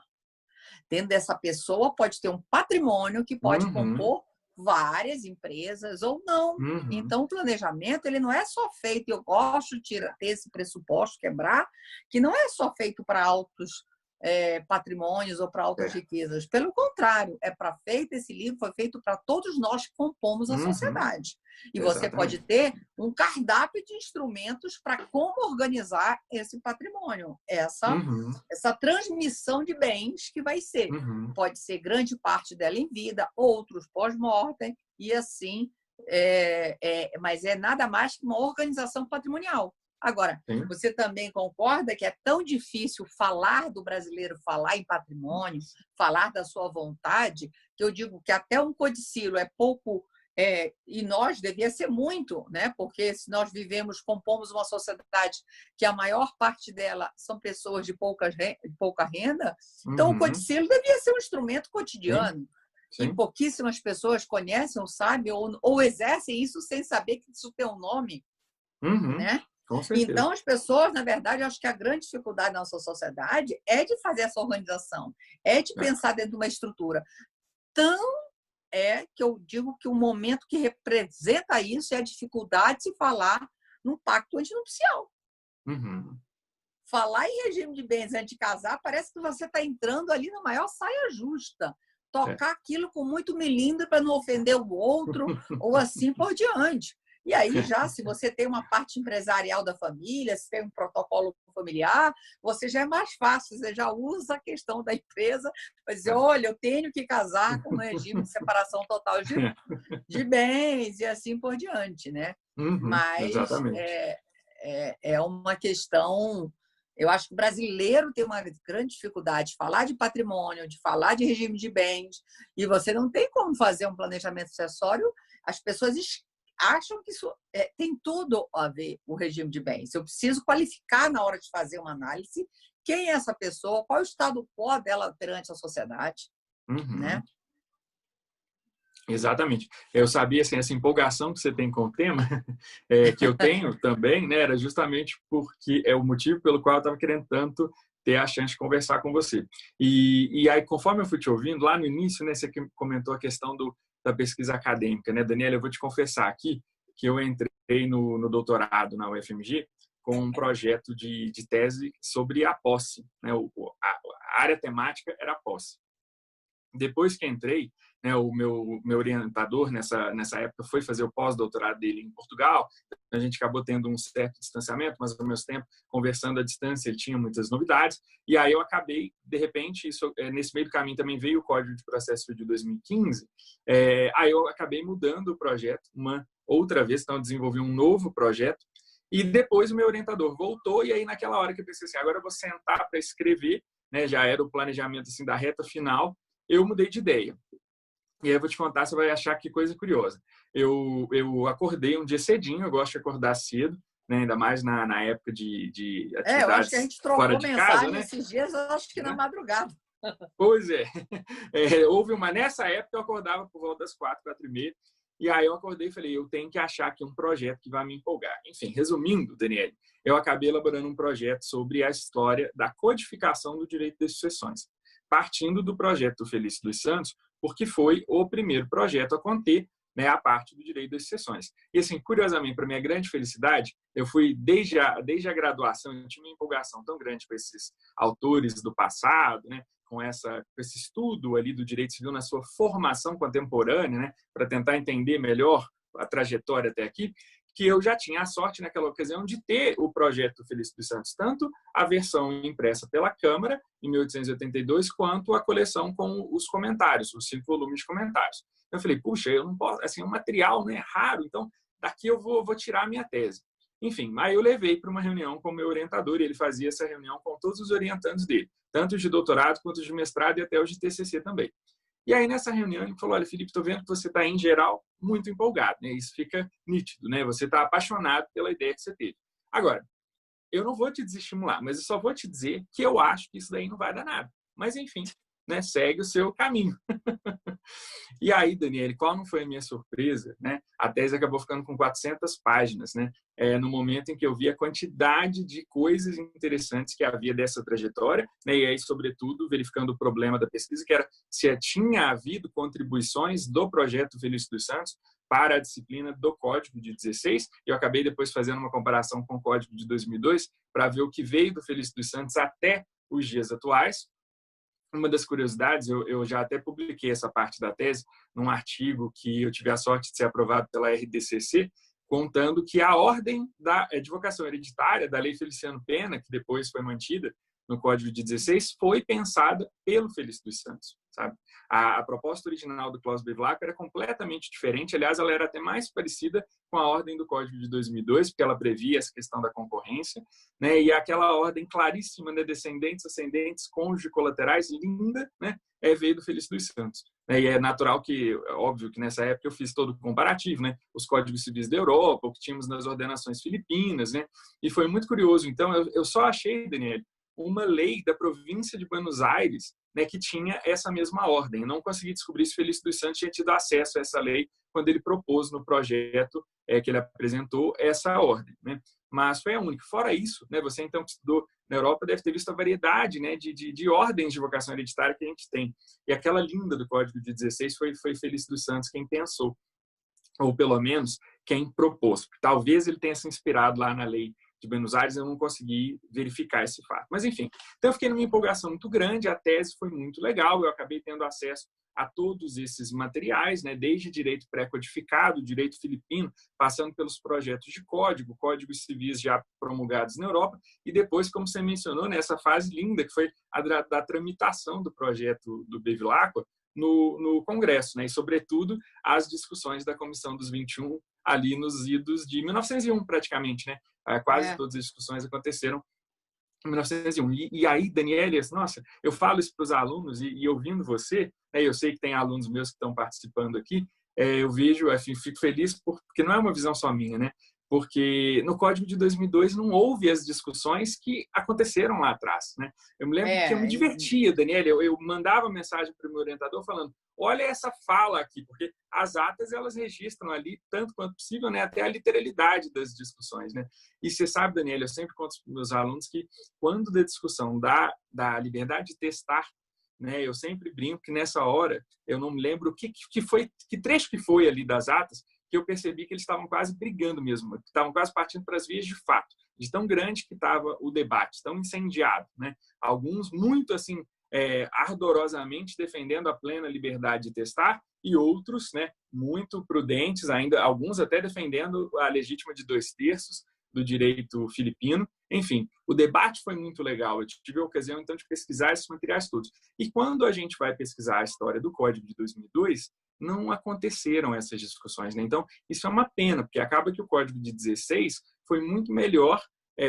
Dentro dessa pessoa pode ter um patrimônio que pode compor várias empresas ou não. Então o planejamento ele não é só feito. Eu gosto de ter esse pressuposto, quebrar, que não é só feito para altos patrimônios ou para altas riquezas. Pelo contrário, esse livro foi feito para todos nós que compomos a sociedade. E você pode ter um cardápio de instrumentos para como organizar esse patrimônio, essa transmissão de bens que vai ser. Pode ser grande parte dela em vida, outros pós-mortem, e assim, mas é nada mais que uma organização patrimonial. Agora, você também concorda que é tão difícil falar do brasileiro, falar em patrimônio, falar da sua vontade, que eu digo que até um codicilo é pouco, e nós devia ser muito, né? Porque se nós compomos uma sociedade que a maior parte dela são pessoas de pouca renda, então o codicilo devia ser um instrumento cotidiano. E pouquíssimas pessoas conhecem ou sabem ou exercem isso sem saber que isso tem um nome, né? Então, as pessoas, na verdade, eu acho que a grande dificuldade da nossa sociedade é de fazer essa organização, é de pensar dentro de uma estrutura. Então, que eu digo que o momento que representa isso é a dificuldade de se falar num pacto antinupcial. Uhum. Falar em regime de bens antes de casar, parece que você está entrando ali na maior saia justa. Tocar aquilo com muito melindre para não ofender o outro, ou assim por diante. E aí, já, se você tem uma parte empresarial da família, se tem um protocolo familiar, você já é mais fácil, você já usa a questão da empresa para dizer, olha, eu tenho que casar com um regime de separação total de bens, e assim por diante, né? Uhum, Mas exatamente. é uma questão... Eu acho que o brasileiro tem uma grande dificuldade de falar de patrimônio, de falar de regime de bens, e você não tem como fazer um planejamento sucessório. As pessoas acham que isso tem tudo a ver com o regime de bens. Eu preciso qualificar na hora de fazer uma análise quem é essa pessoa, qual é o estado quo dela perante a sociedade, né? Uhum. Exatamente. Eu sabia, assim, essa empolgação que você tem com o tema, que eu tenho também, né, era justamente porque é o motivo pelo qual eu estava querendo tanto ter a chance de conversar com você. E aí, conforme eu fui te ouvindo, lá no início, né, você comentou a questão da pesquisa acadêmica, né, Daniela, eu vou te confessar aqui que eu entrei no doutorado na UFMG com um projeto de tese sobre a posse, né, a área temática era a posse. Depois que entrei, né, o meu orientador nessa época foi fazer o pós-doutorado dele em Portugal. A gente acabou tendo um certo distanciamento, mas ao mesmo tempo, conversando à distância, ele tinha muitas novidades. E aí eu acabei, de repente, nesse meio do caminho também veio o Código de Processo de 2015. Aí eu acabei mudando o projeto uma outra vez, então eu desenvolvi um novo projeto. E depois o meu orientador voltou, e aí naquela hora que eu pensei assim, agora eu vou sentar para escrever, né, já era o planejamento assim, da reta final, eu mudei de ideia. E aí eu vou te contar, você vai achar que coisa curiosa. Eu acordei um dia cedinho, eu gosto de acordar cedo, né? Ainda mais na época de Eu acho que a atividades gente fora trocou de casa, mensagem né? esses dias, eu acho que na madrugada. Pois é. Houve nessa época eu acordava por volta das 4h, 4h30, e aí eu acordei e falei, eu tenho que achar aqui um projeto que vai me empolgar. Enfim, resumindo, Daniele, eu acabei elaborando um projeto sobre a história da codificação do direito das sucessões, partindo do projeto do Felício dos Santos, porque foi o primeiro projeto a conter, né, a parte do direito das sucessões. E assim, curiosamente, para minha grande felicidade, eu fui desde a graduação, eu tinha uma empolgação tão grande com esses autores do passado, né, com esse estudo ali do direito civil na sua formação contemporânea, né, para tentar entender melhor a trajetória até aqui, que eu já tinha a sorte naquela ocasião de ter o projeto Felício dos Santos, tanto a versão impressa pela Câmara, em 1882, quanto a coleção com os comentários, os 5 volumes de comentários. Eu falei, puxa, eu não posso, assim, é um material, né, raro, então daqui eu vou tirar a minha tese. Enfim, aí eu levei para uma reunião com o meu orientador, e ele fazia essa reunião com todos os orientandos dele, tanto os de doutorado quanto os de mestrado e até os de TCC também. E aí, nessa reunião, ele falou, olha, Felipe, estou vendo que você está, em geral, muito empolgado, né? Isso fica nítido, né? Você está apaixonado pela ideia que você teve. Agora, eu não vou te desestimular, mas eu só vou te dizer que eu acho que isso daí não vai dar nada. Mas, enfim, né? Segue o seu caminho. E aí, Daniele, qual não foi a minha surpresa, né? A tese acabou ficando com 400 páginas, né? No momento em que eu vi a quantidade de coisas interessantes que havia dessa trajetória, né? E aí, sobretudo, verificando o problema da pesquisa, que era se tinha havido contribuições do projeto Felício dos Santos para a disciplina do Código de 16. Eu acabei depois fazendo uma comparação com o Código de 2002 para ver o que veio do Felício dos Santos até os dias atuais. Uma das curiosidades, eu já até publiquei essa parte da tese num artigo que eu tive a sorte de ser aprovado pela RDCC, contando que a ordem da advocação hereditária, da Lei Feliciano Pena, que depois foi mantida no Código de 16, foi pensada pelo Felício dos Santos, sabe? A proposta original do Klaus Bevilacqua era completamente diferente, aliás, ela era até mais parecida com a ordem do Código de 2002, porque ela previa essa questão da concorrência, né? E aquela ordem claríssima, né? Descendentes, ascendentes, cônjuge, colaterais, linda, né? Veio do Felício dos Santos. E é natural que, óbvio que nessa época eu fiz todo o comparativo, né? Os códigos civis da Europa, o que tínhamos nas ordenações filipinas, né? E foi muito curioso. Então, eu só achei, Daniel, uma lei da província de Buenos Aires, né, que tinha essa mesma ordem. Eu não consegui descobrir se Felício dos Santos tinha tido acesso a essa lei quando ele propôs no projeto que ele apresentou essa ordem, né? Mas foi a única. Fora isso, né, você então que estudou na Europa deve ter visto a variedade, né, de ordens de vocação hereditária que a gente tem. E aquela linda do Código de 16 foi Felício dos Santos quem pensou. ou pelo menos quem propôs. Talvez ele tenha se inspirado lá na lei de Buenos Aires, eu não consegui verificar esse fato. Mas, enfim, então eu fiquei numa empolgação muito grande, a tese foi muito legal, eu acabei tendo acesso a todos esses materiais, né, desde direito pré-codificado, direito filipino, passando pelos projetos de código, códigos civis já promulgados na Europa, e depois, como você mencionou, nessa fase linda, que foi a da tramitação do projeto do Bevilacqua no Congresso, né, e, sobretudo, as discussões da Comissão dos 21, ali nos idos de 1901, praticamente, né? Quase todas as discussões aconteceram em 1901. E aí, Daniele, nossa, eu falo isso para os alunos e ouvindo você, né, eu sei que tem alunos meus que estão participando aqui, eu vejo, assim, fico feliz porque não é uma visão só minha, né? Porque no Código de 2002 não houve as discussões que aconteceram lá atrás, né? Eu me lembro que eu me divertia, Daniele, eu mandava mensagem para o meu orientador falando, olha essa fala aqui, porque as atas elas registram ali, tanto quanto possível, né, até a literalidade das discussões, né? E você sabe, Daniele, eu sempre conto para os meus alunos que quando da discussão da liberdade de testar, né, eu sempre brinco que nessa hora eu não me lembro que trecho que foi ali das atas que eu percebi que eles estavam quase brigando mesmo, estavam quase partindo para as vias de fato, de tão grande que estava o debate, tão incendiado, né? Alguns muito assim ardorosamente defendendo a plena liberdade de testar e outros, né, muito prudentes ainda, alguns até defendendo a legítima de 2/3 do direito filipino. Enfim, o debate foi muito legal. Eu tive a ocasião, então, de pesquisar esses materiais todos. E quando a gente vai pesquisar a história do Código de 2002, não aconteceram essas discussões, né? Então, isso é uma pena, porque acaba que o Código de 16 foi muito melhor,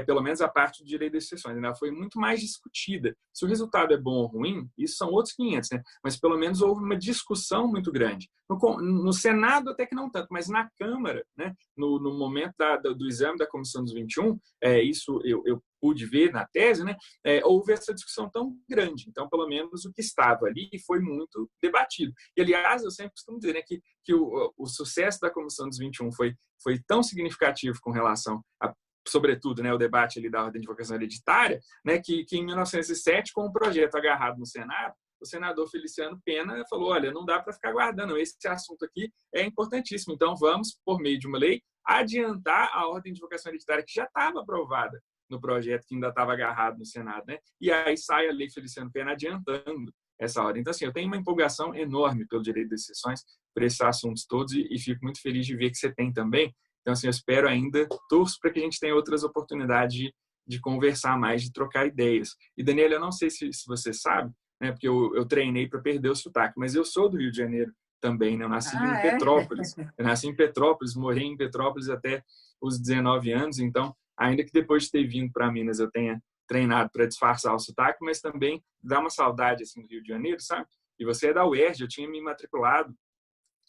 pelo menos a parte do direito das exceções, né? Ela foi muito mais discutida. Se o resultado é bom ou ruim, isso são outros 500, né? Mas pelo menos houve uma discussão muito grande. No Senado até que não tanto, mas na Câmara, né? No momento do exame da Comissão dos 21, isso eu pude ver na tese, né? Houve essa discussão tão grande. Então, pelo menos o que estava ali foi muito debatido. E, aliás, eu sempre costumo dizer, né, que o sucesso da Comissão dos 21 foi tão significativo com relação a, sobretudo, né, o debate ali da ordem de invocação hereditária, né, que em 1907, com o projeto agarrado no Senado, o senador Feliciano Pena falou, olha, não dá para ficar guardando, esse assunto aqui é importantíssimo, então vamos, por meio de uma lei, adiantar a ordem de invocação hereditária que já estava aprovada no projeto, que ainda estava agarrado no Senado, né? E aí sai a lei Feliciano Pena adiantando essa ordem. Então, assim, eu tenho uma empolgação enorme pelo direito das exceções, por esses assuntos todos, e fico muito feliz de ver que você tem também. Então, assim, eu espero ainda, torço para que a gente tenha outras oportunidades de conversar mais, de trocar ideias. E, Daniela, eu não sei se você sabe, né, porque eu treinei para perder o sotaque, mas eu sou do Rio de Janeiro também, né? Eu nasci em Petrópolis. Eu nasci em Petrópolis, morei em Petrópolis até os 19 anos, então, ainda que depois de ter vindo para Minas eu tenha treinado para disfarçar o sotaque, mas também dá uma saudade assim, do Rio de Janeiro, sabe? E você é da UERJ, eu tinha me matriculado,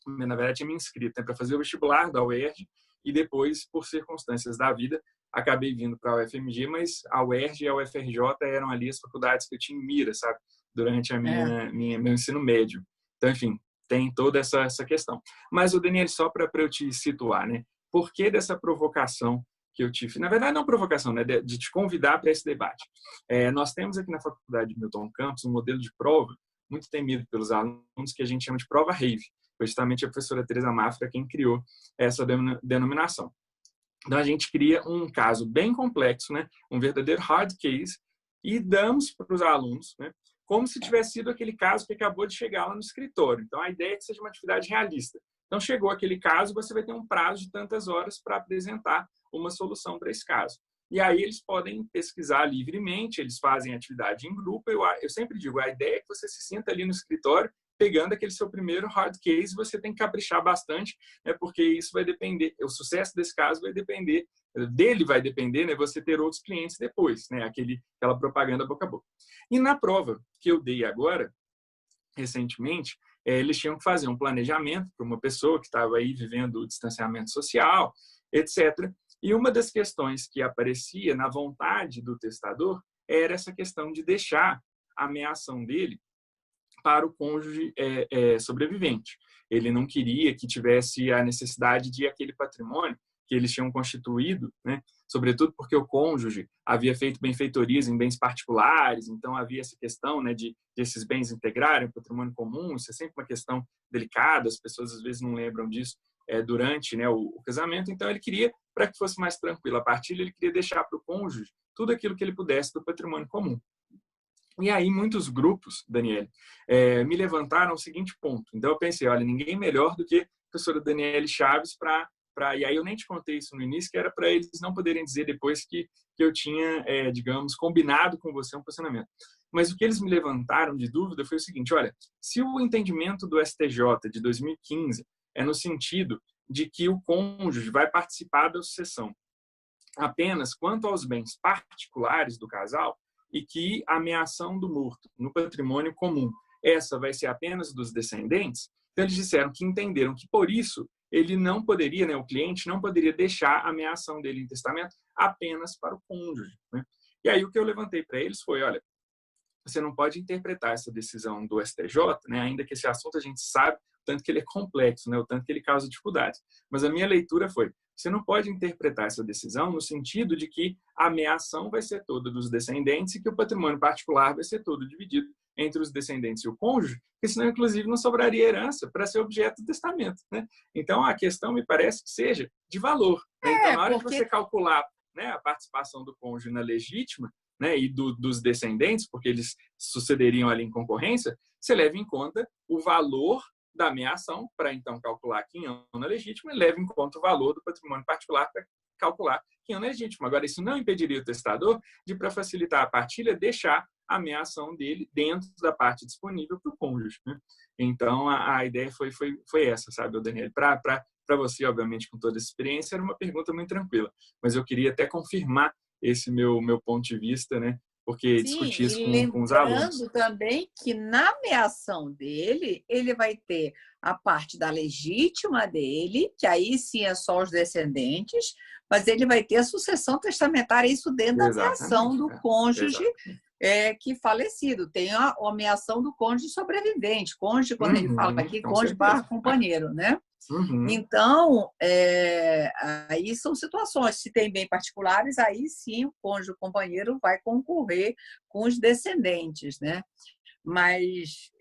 na verdade tinha me inscrito, né, para fazer o vestibular da UERJ, e depois, por circunstâncias da vida, acabei vindo para a UFMG, mas a UERJ e a UFRJ eram ali as faculdades que eu tinha em mira, sabe? Durante a meu ensino médio. Então, enfim, tem toda essa questão. Mas, o Daniel, só para eu te situar, né? Por que dessa provocação que eu tive? Na verdade, não provocação, né? De te convidar para esse debate. Nós temos aqui na Faculdade de Milton Campos um modelo de prova muito temido pelos alunos que a gente chama de prova RAVE. Foi justamente a professora Teresa Mafra quem criou essa denominação. Então, a gente cria um caso bem complexo, né? Um verdadeiro hard case, e damos para os alunos, né, como se tivesse sido aquele caso que acabou de chegar lá no escritório. Então, a ideia é que seja uma atividade realista. Então, chegou aquele caso, você vai ter um prazo de tantas horas para apresentar uma solução para esse caso. E aí eles podem pesquisar livremente, eles fazem atividade em grupo. Eu sempre digo, a ideia é que você se sinta ali no escritório, pegando aquele seu primeiro hard case, você tem que caprichar bastante, né, porque isso vai depender, o sucesso desse caso vai depender, né, você ter outros clientes depois, né, aquela propaganda boca a boca. E na prova que eu dei agora, recentemente, eles tinham que fazer um planejamento para uma pessoa que estava aí vivendo o distanciamento social, etc. E uma das questões que aparecia na vontade do testador era essa questão de deixar a ameação dele para o cônjuge sobrevivente. Ele não queria que tivesse a necessidade de aquele patrimônio que eles tinham constituído, né? Sobretudo porque o cônjuge havia feito benfeitorias em bens particulares, então havia essa questão, né, de esses bens integrarem o patrimônio comum. Isso é sempre uma questão delicada, as pessoas às vezes não lembram disso, durante, né, o casamento. Então, ele queria, para que fosse mais tranquilo a partilha, ele queria deixar para o cônjuge tudo aquilo que ele pudesse do patrimônio comum. E aí, muitos grupos, Daniele, me levantaram o seguinte ponto. Então, eu pensei, olha, ninguém melhor do que a professora Daniele Chaves e aí eu nem te contei isso no início, que era para eles não poderem dizer depois que eu tinha, digamos, combinado com você um posicionamento. Mas o que eles me levantaram de dúvida foi o seguinte, olha, se o entendimento do STJ de 2015 é no sentido de que o cônjuge vai participar da sucessão apenas quanto aos bens particulares do casal e que a ameação do morto no patrimônio comum, essa vai ser apenas dos descendentes, então eles disseram que entenderam que, por isso, ele não poderia, né, o cliente não poderia deixar a ameação dele em testamento apenas para o cônjuge, né? E aí o que eu levantei para eles foi, olha, você não pode interpretar essa decisão do STJ, né, ainda que esse assunto a gente sabe o tanto que ele é complexo, né, o tanto que ele causa dificuldades. Mas a minha leitura foi, você não pode interpretar essa decisão no sentido de que a ameação vai ser toda dos descendentes e que o patrimônio particular vai ser todo dividido entre os descendentes e o cônjuge, porque senão, inclusive, não sobraria herança para ser objeto do testamento, né? Então, a questão me parece que seja de valor, né? Então, na hora de você calcular, né, a participação do cônjuge na legítima, né, e dos descendentes, porque eles sucederiam ali em concorrência, você leva em conta o valor da ameação para, então, calcular quinhão na legítima e leva em conta o valor do patrimônio particular para calcular quinhão na legítima. Agora, isso não impediria o testador de, para facilitar a partilha, deixar a ameação dele dentro da parte disponível para o cônjuge, né? Então, a ideia foi essa, sabe, Daniel? Para você, obviamente, com toda a experiência, era uma pergunta muito tranquila, mas eu queria até confirmar esse meu ponto de vista, né? Porque discutir isso com os alunos. Lembrando também que na ameação dele, ele vai ter a parte da legítima dele, que aí sim é só os descendentes, mas ele vai ter a sucessão testamentária, isso dentro da ameação do cônjuge que falecido. Tem a ameação do cônjuge sobrevivente. Cônjuge, quando ele fala aqui, cônjuge barra companheiro, né? Então, aí são situações, se tem bem particulares, aí sim o cônjuge companheiro vai concorrer com os descendentes, né? Mas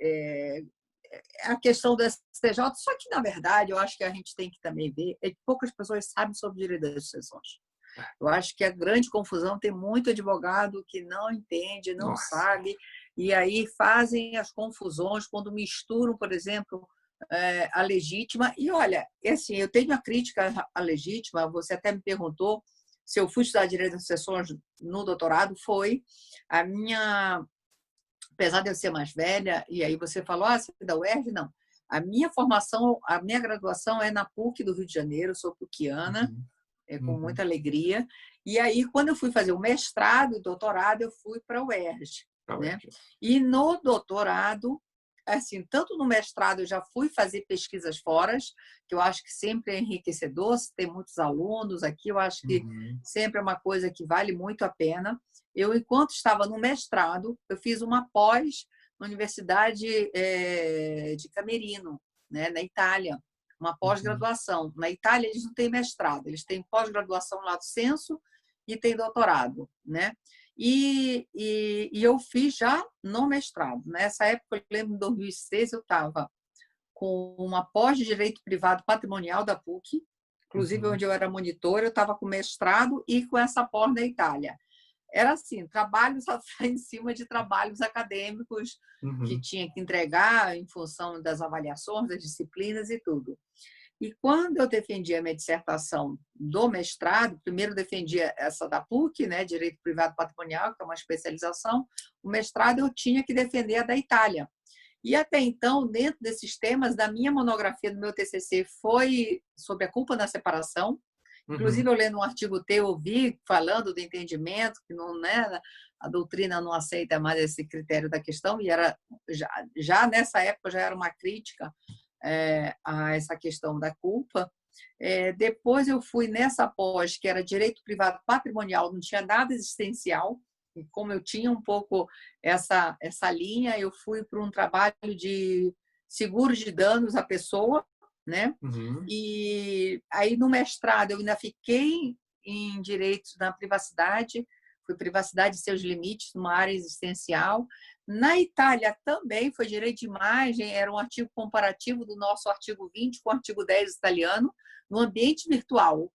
a questão do STJ, só que, na verdade, eu acho que a gente tem que também ver, é que poucas pessoas sabem sobre o direito das sucessões. Eu acho que a grande confusão, tem muito advogado que não entende, não sabe, e aí fazem as confusões quando misturam, por exemplo, a legítima. E olha, assim, eu tenho uma crítica à legítima, você até me perguntou se eu fui estudar direito das sucessões no doutorado, foi a minha, apesar de eu ser mais velha, e aí você falou, você é da UERJ? Não. A minha formação, a minha graduação é na PUC do Rio de Janeiro, sou PUCiana, com muita alegria. E aí, quando eu fui fazer o mestrado e doutorado, eu fui para a UERJ, né? E no doutorado, assim, tanto no mestrado eu já fui fazer pesquisas fora, que eu acho que sempre é enriquecedor, se tem muitos alunos aqui, eu acho que sempre é uma coisa que vale muito a pena. Eu, enquanto estava no mestrado, eu fiz uma pós na Universidade de Camerino, né, na Itália, uma pós-graduação. Na Itália, eles não têm mestrado, eles têm pós-graduação lato sensu e tem doutorado, né? E eu fiz já no mestrado. Nessa época, eu lembro, em 2006, eu estava com uma pós de Direito Privado Patrimonial da PUC, inclusive onde eu era monitora, eu estava com mestrado e com essa pós na Itália. Era assim, trabalhos em cima de trabalhos acadêmicos que tinha que entregar em função das avaliações, das disciplinas e tudo. E quando eu defendi a minha dissertação do mestrado, primeiro defendi essa da PUC, né, Direito Privado Patrimonial, que é uma especialização, o mestrado eu tinha que defender a da Itália. E até então, dentro desses temas, da minha monografia do meu TCC foi sobre a culpa na separação. Inclusive, eu lendo um artigo teu, eu vi falando do entendimento, que não, né, a doutrina não aceita mais esse critério da questão, e era já nessa época já era uma crítica a essa questão da culpa. Depois eu fui nessa pós, que era Direito Privado Patrimonial, não tinha nada existencial, e como eu tinha um pouco essa linha, eu fui para um trabalho de seguros de danos à pessoa, né? E aí no mestrado eu ainda fiquei em direitos da privacidade, foi privacidade e seus limites, numa área existencial. Na Itália também foi direito de imagem, era um artigo comparativo do nosso artigo 20 com o artigo 10 italiano, no ambiente virtual.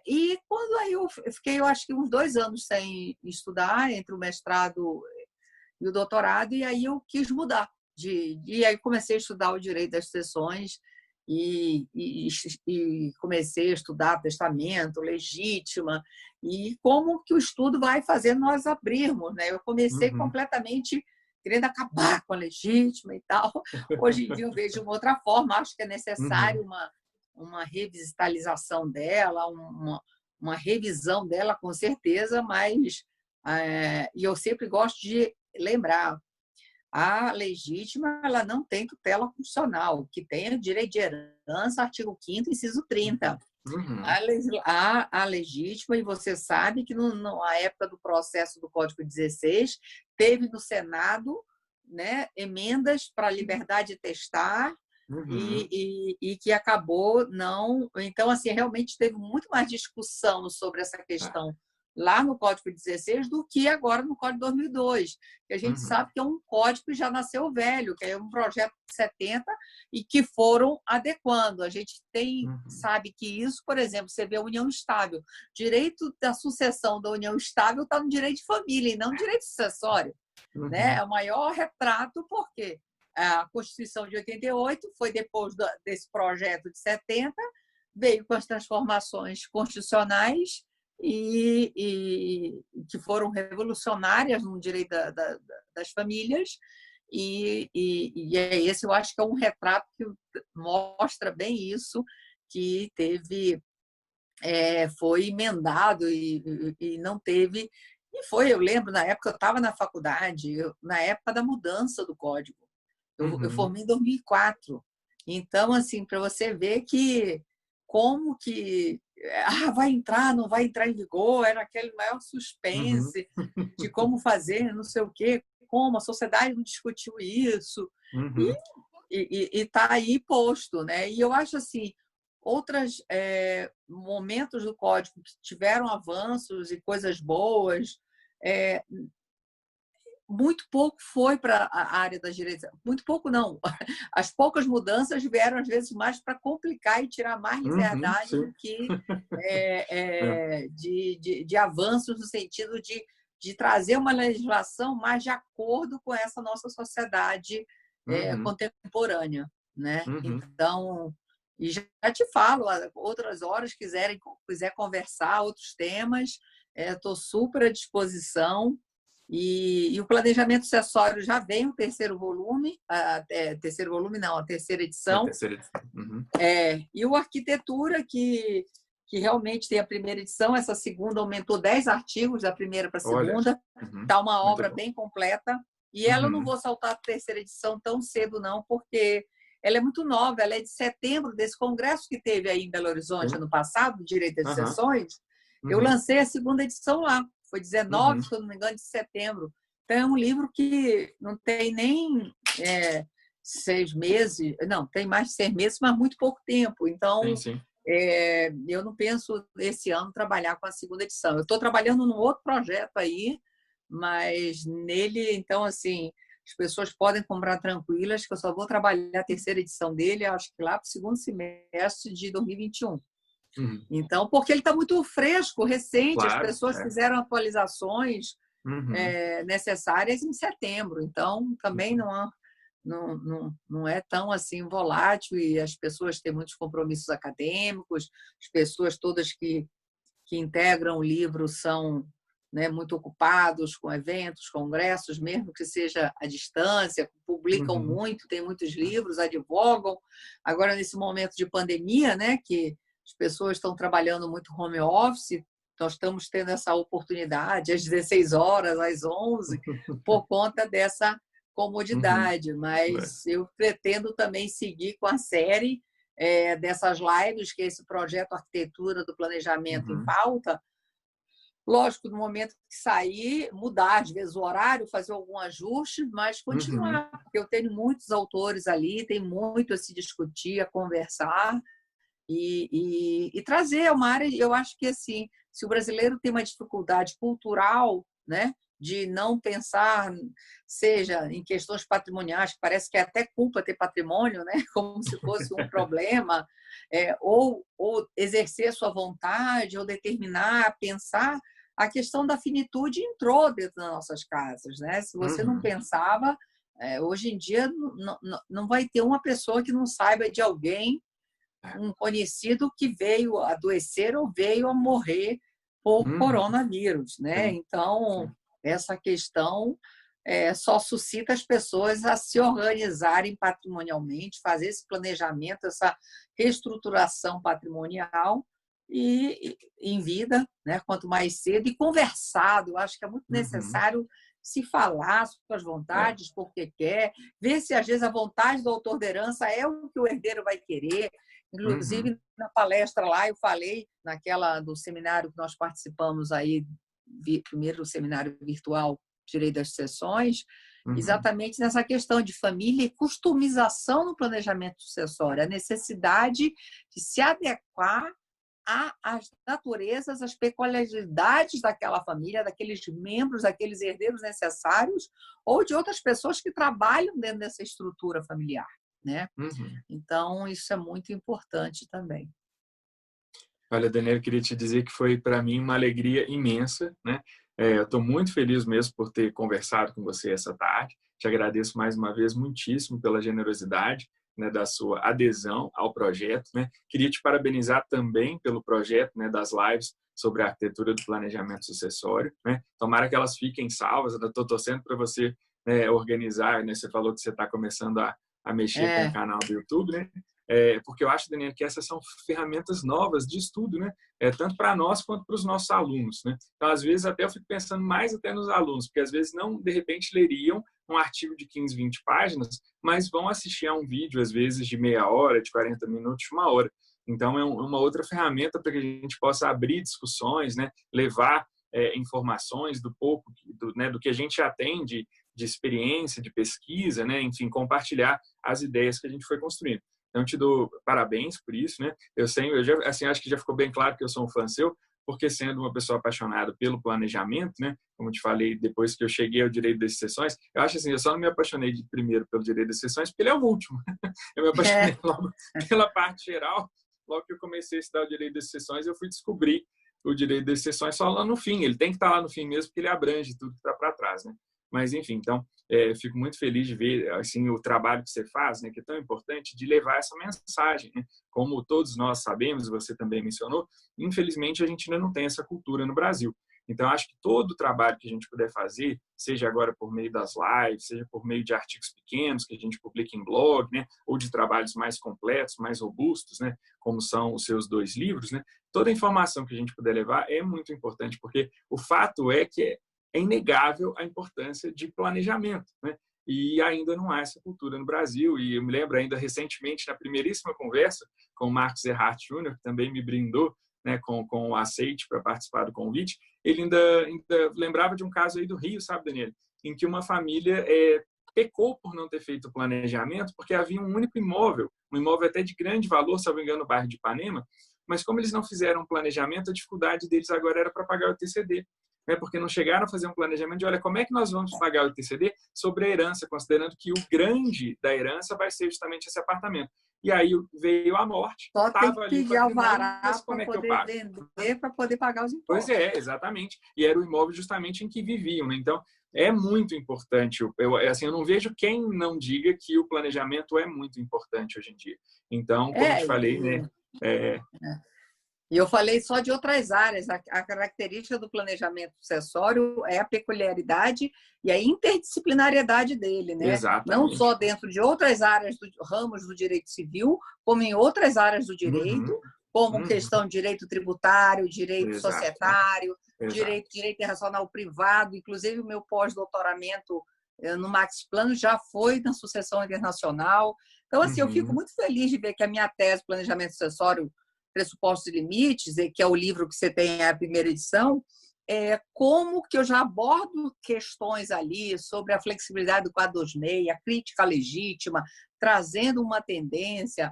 E quando aí eu fiquei, eu acho que uns 2 anos sem estudar, entre o mestrado e o doutorado, e aí eu quis mudar. E aí comecei a estudar o direito das sucessões e comecei a estudar testamento, legítima, e como que o estudo vai fazendo nós abrirmos. Né? Eu comecei completamente querendo acabar com a legítima e tal. Hoje em dia eu vejo de uma outra forma, acho que é necessário uma revisitalização dela, uma revisão dela, com certeza, mas e eu sempre gosto de lembrar, a legítima ela não tem tutela constitucional, o que tem é direito de herança, artigo 5º, inciso 30. A legítima, e você sabe que na época do processo do Código 16, teve no Senado, né, emendas para a liberdade de testar, e que acabou não... Então, assim, realmente teve muito mais discussão sobre essa questão lá no Código 16 do que agora no Código 2002, que a gente sabe que é um código que já nasceu velho, que é um projeto de 70 e que foram adequando. A gente sabe que isso, por exemplo, você vê a união estável. Direito da sucessão da união estável está no direito de família e não no direito sucessório. Né? É o maior retrato, porque a Constituição de 88 foi depois desse projeto de 70, veio com as transformações constitucionais e que foram revolucionárias no direito das famílias, e esse eu acho que é um retrato que mostra bem isso, que teve foi emendado e não teve, eu lembro, na época eu estava na faculdade, na época da mudança do código, eu formei em 2004, então, assim, para você ver que como que vai entrar, não vai entrar em vigor, era aquele maior suspense de como fazer, não sei o quê, como a sociedade não discutiu isso, e está aí posto, né? E eu acho assim, outros momentos do código que tiveram avanços e coisas boas, muito pouco foi para a área da direita. Muito pouco, não. As poucas mudanças vieram, às vezes, mais para complicar e tirar mais liberdade do que de avanços no sentido de trazer uma legislação mais de acordo com essa nossa sociedade contemporânea. Né? Então, e já te falo, outras horas, quiser conversar, outros temas, estou super à disposição. E o planejamento sucessório já vem o terceiro volume, a terceira edição. E o arquitetura, que realmente tem a primeira edição, essa segunda aumentou 10 artigos da primeira para a segunda, está uma obra bem completa. E ela não vou saltar a terceira edição tão cedo, não, porque ela é muito nova, ela é de setembro, desse congresso que teve aí em Belo Horizonte ano passado, Direito às Sucessões. Eu lancei a segunda edição lá. Foi 19, se eu não me engano, de setembro. Então, é um livro que não tem nem 6 meses, não, tem mais de 6 meses, mas muito pouco tempo. Então, eu não penso esse ano trabalhar com a segunda edição. Eu estou trabalhando num outro projeto aí, mas nele, então, assim, as pessoas podem comprar tranquilas, que eu só vou trabalhar a terceira edição dele, acho que lá para o segundo semestre de 2021. Então, porque ele está muito fresco, recente, claro, as pessoas fizeram atualizações necessárias em setembro, então também não é tão assim volátil, e as pessoas têm muitos compromissos acadêmicos, as pessoas todas que integram o livro são, né, muito ocupados com eventos, congressos, mesmo que seja à distância, publicam muito, têm muitos livros, advogam. Agora, nesse momento de pandemia, né, que as pessoas estão trabalhando muito home office, nós estamos tendo essa oportunidade às 16 horas, às 11, por conta dessa comodidade. Mas eu pretendo também seguir com a série dessas lives, que é esse projeto Arquitetura do Planejamento em Pauta. Lógico, no momento que sair, mudar, às vezes, o horário, fazer algum ajuste, mas continuar, porque eu tenho muitos autores ali, tem muito a se discutir, a conversar, e trazer uma área. Eu acho que, assim, se o brasileiro tem uma dificuldade cultural, né, de não pensar, seja em questões patrimoniais, que parece que é até culpa ter patrimônio, né? Como se fosse um problema, ou exercer sua vontade, ou determinar, pensar. A questão da finitude entrou dentro das nossas casas, né? Se você não pensava, hoje em dia não vai ter uma pessoa que não saiba de alguém, um conhecido que veio adoecer ou veio a morrer por coronavírus, né? Então, essa questão só suscita as pessoas a se organizarem patrimonialmente, fazer esse planejamento, essa reestruturação patrimonial e em vida, né? Quanto mais cedo, e conversado. Eu acho que é muito necessário se falar sobre as vontades, porque quer, ver se às vezes a vontade do autor da herança é o que o herdeiro vai querer. Inclusive, na palestra lá, eu falei, naquela do seminário que nós participamos aí, primeiro seminário virtual, Direito das Sucessões, exatamente nessa questão de família e customização no planejamento sucessório, a necessidade de se adequar às naturezas, às peculiaridades daquela família, daqueles membros, daqueles herdeiros necessários, ou de outras pessoas que trabalham dentro dessa estrutura familiar, né? Então, isso é muito importante também. Olha, Daniela, eu queria te dizer que foi para mim uma alegria imensa, né? Eu estou muito feliz mesmo por ter conversado com você essa tarde. Te agradeço mais uma vez muitíssimo pela generosidade, né, da sua adesão ao projeto, né? Queria te parabenizar também pelo projeto, né, das lives sobre a arquitetura do planejamento sucessório, né? Tomara que elas fiquem salvas. Eu estou torcendo para você, né, organizar, né? Você falou que você está começando a mexer com o canal do YouTube, né? Porque eu acho, Daniel, que essas são ferramentas novas de estudo, né? Tanto para nós quanto para os nossos alunos, né? Então, às vezes, até eu fico pensando mais até nos alunos, porque às vezes não, de repente, leriam um artigo de 15, 20 páginas, mas vão assistir a um vídeo, às vezes, de meia hora, de 40 minutos, de uma hora. Então, é uma outra ferramenta para que a gente possa abrir discussões, né? Levar informações do pouco, né? Do que a gente atende de experiência, de pesquisa, né? Enfim, compartilhar as ideias que a gente foi construindo. Então, te dou parabéns por isso, né? Eu já, assim, acho que já ficou bem claro que eu sou um fã seu, porque sendo uma pessoa apaixonada pelo planejamento, né? Como te falei, depois que eu cheguei ao direito das sucessões, eu acho assim, eu só não me apaixonei primeiro pelo direito das sucessões, porque ele é o último. Eu me apaixonei logo pela parte geral. Logo que eu comecei a estudar o direito das sucessões, eu fui descobrir o direito das sucessões só lá no fim. Ele tem que estar lá no fim mesmo, porque ele abrange tudo que está para trás, né? Mas, enfim, então, fico muito feliz de ver assim, o trabalho que você faz, né, que é tão importante, de levar essa mensagem, né? Como todos nós sabemos, você também mencionou, infelizmente a gente ainda não tem essa cultura no Brasil. Então, acho que todo o trabalho que a gente puder fazer, seja agora por meio das lives, seja por meio de artigos pequenos que a gente publica em blog, né, ou de trabalhos mais completos, mais robustos, né, como são os seus 2 livros, né, toda a informação que a gente puder levar é muito importante, porque o fato é que é inegável a importância de planejamento, né? E ainda não há essa cultura no Brasil. E eu me lembro ainda recentemente, na primeiríssima conversa com o Marcos Erhardt Jr., que também me brindou, né, com o aceite para participar do convite, ele ainda lembrava de um caso aí do Rio, sabe, Daniel? Em que uma família pecou por não ter feito o planejamento, porque havia um único imóvel, um imóvel até de grande valor, se não me engano, no bairro de Ipanema, mas como eles não fizeram um planejamento, a dificuldade deles agora era para pagar o ITCD. Né, porque não chegaram a fazer um planejamento de, olha, como é que nós vamos pagar o ITCD sobre a herança, considerando que o grande da herança vai ser justamente esse apartamento. E aí veio a morte. Só tem que pedir alvará para poder vender, para poder pagar os impostos. Pois é, exatamente. E era o imóvel justamente em que viviam. Né? Então, é muito importante. Eu não vejo quem não diga que o planejamento é muito importante hoje em dia. Então, como eu te falei, né? E eu falei só de outras áreas. A característica do planejamento sucessório é a peculiaridade e a interdisciplinariedade dele, né? Exatamente. Não só dentro de outras áreas, ramos do direito civil, como em outras áreas do direito, como questão de direito tributário, direito societário, direito internacional privado. Inclusive, o meu pós-doutoramento no Max Plano já foi na sucessão internacional. Então, assim, eu fico muito feliz de ver que a minha tese, Planejamento Sucessório, Pressupostos e Limites, que é o livro que você tem, a primeira edição, como que eu já abordo questões ali sobre a flexibilidade do 426, a crítica legítima, trazendo uma tendência,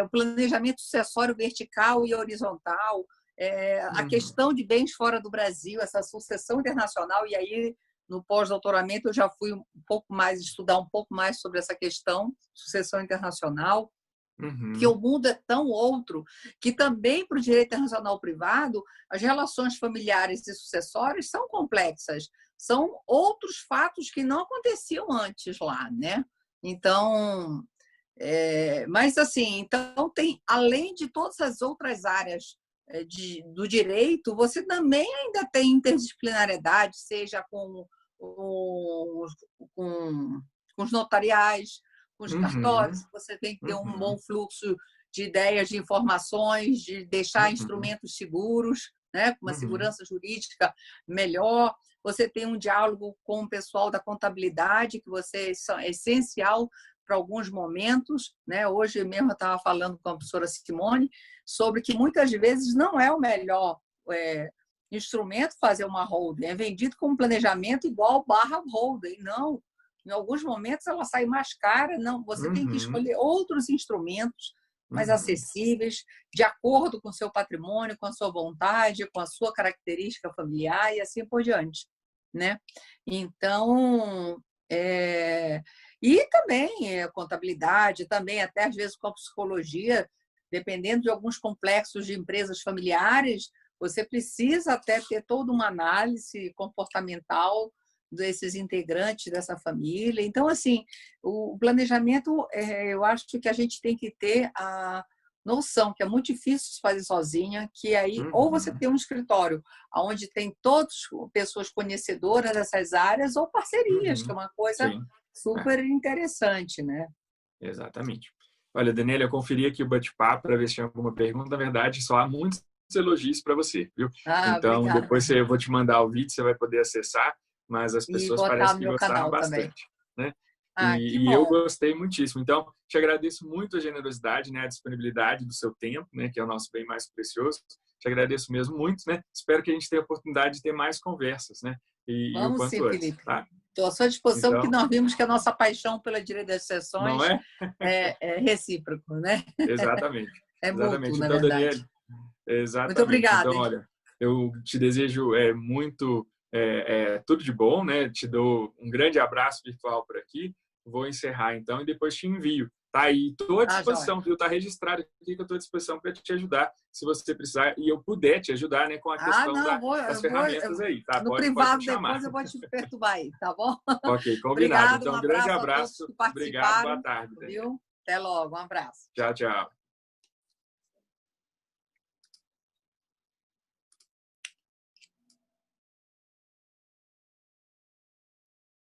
o planejamento sucessório vertical e horizontal, a questão de bens fora do Brasil, essa sucessão internacional, e aí no pós-doutoramento eu já fui estudar um pouco mais sobre essa questão, sucessão internacional, que o mundo é tão outro, que também para o direito internacional privado, as relações familiares e sucessórias são complexas, são outros fatos que não aconteciam antes lá, né? Então, mas assim, então tem, além de todas as outras áreas do direito, você também ainda tem interdisciplinariedade, seja com os notariais, com os cartórios, você tem que ter um bom fluxo de ideias, de informações, de deixar instrumentos seguros, né, com uma segurança jurídica melhor. Você tem um diálogo com o pessoal da contabilidade, que é essencial para alguns momentos, né? Hoje mesmo eu estava falando com a professora Simone sobre que muitas vezes não é o melhor instrumento fazer uma holding, é vendido como planejamento igual barra holding, não. Em alguns momentos ela sai mais cara, não. Você tem que escolher outros instrumentos mais acessíveis, de acordo com o seu patrimônio, com a sua vontade, com a sua característica familiar e assim por diante, né? Então, e também contabilidade, também até às vezes com a psicologia, dependendo de alguns complexos de empresas familiares, você precisa até ter toda uma análise comportamental desses integrantes dessa família. Então, assim, o planejamento, eu acho que a gente tem que ter a noção que é muito difícil fazer sozinha, que aí ou você tem um escritório onde tem todas pessoas conhecedoras dessas áreas, ou parcerias, que é uma coisa super interessante, né? Exatamente. Olha, Daniela, eu conferi aqui o bate-papo para ver se tinha alguma pergunta. Na verdade, só há muitos elogios para você, viu? Então, obrigada. depois eu vou te mandar o vídeo, você vai poder acessar, mas as pessoas parecem que gostaram bastante, né? E eu gostei muitíssimo. Então, te agradeço muito a generosidade, né, a disponibilidade do seu tempo, né, que é o nosso bem mais precioso. Te agradeço mesmo muito, né? Espero que a gente tenha a oportunidade de ter mais conversas, né? E o quanto antes, Felipe. tá? Estou à sua disposição, então, porque nós vimos que a nossa paixão pela direito das não sucessões é recíproco, né? Exatamente. É mútuo, na Então, verdade. Daniela, exatamente. Muito obrigada. Então, olha, eu te desejo muito tudo de bom, né? Te dou um grande abraço virtual por aqui. Vou encerrar, então, e depois te envio. Tá aí, estou à disposição, viu? Está registrado aqui que eu estou à disposição para te ajudar, se você precisar, e eu puder te ajudar, né, com a questão das ferramentas aí, tá? No privado, depois eu vou te perturbar aí, tá bom? Ok, combinado. Obrigado, então, um grande abraço abraço. A todos que participaram, obrigado, boa tarde. Viu? Até logo, um abraço. Tchau, tchau.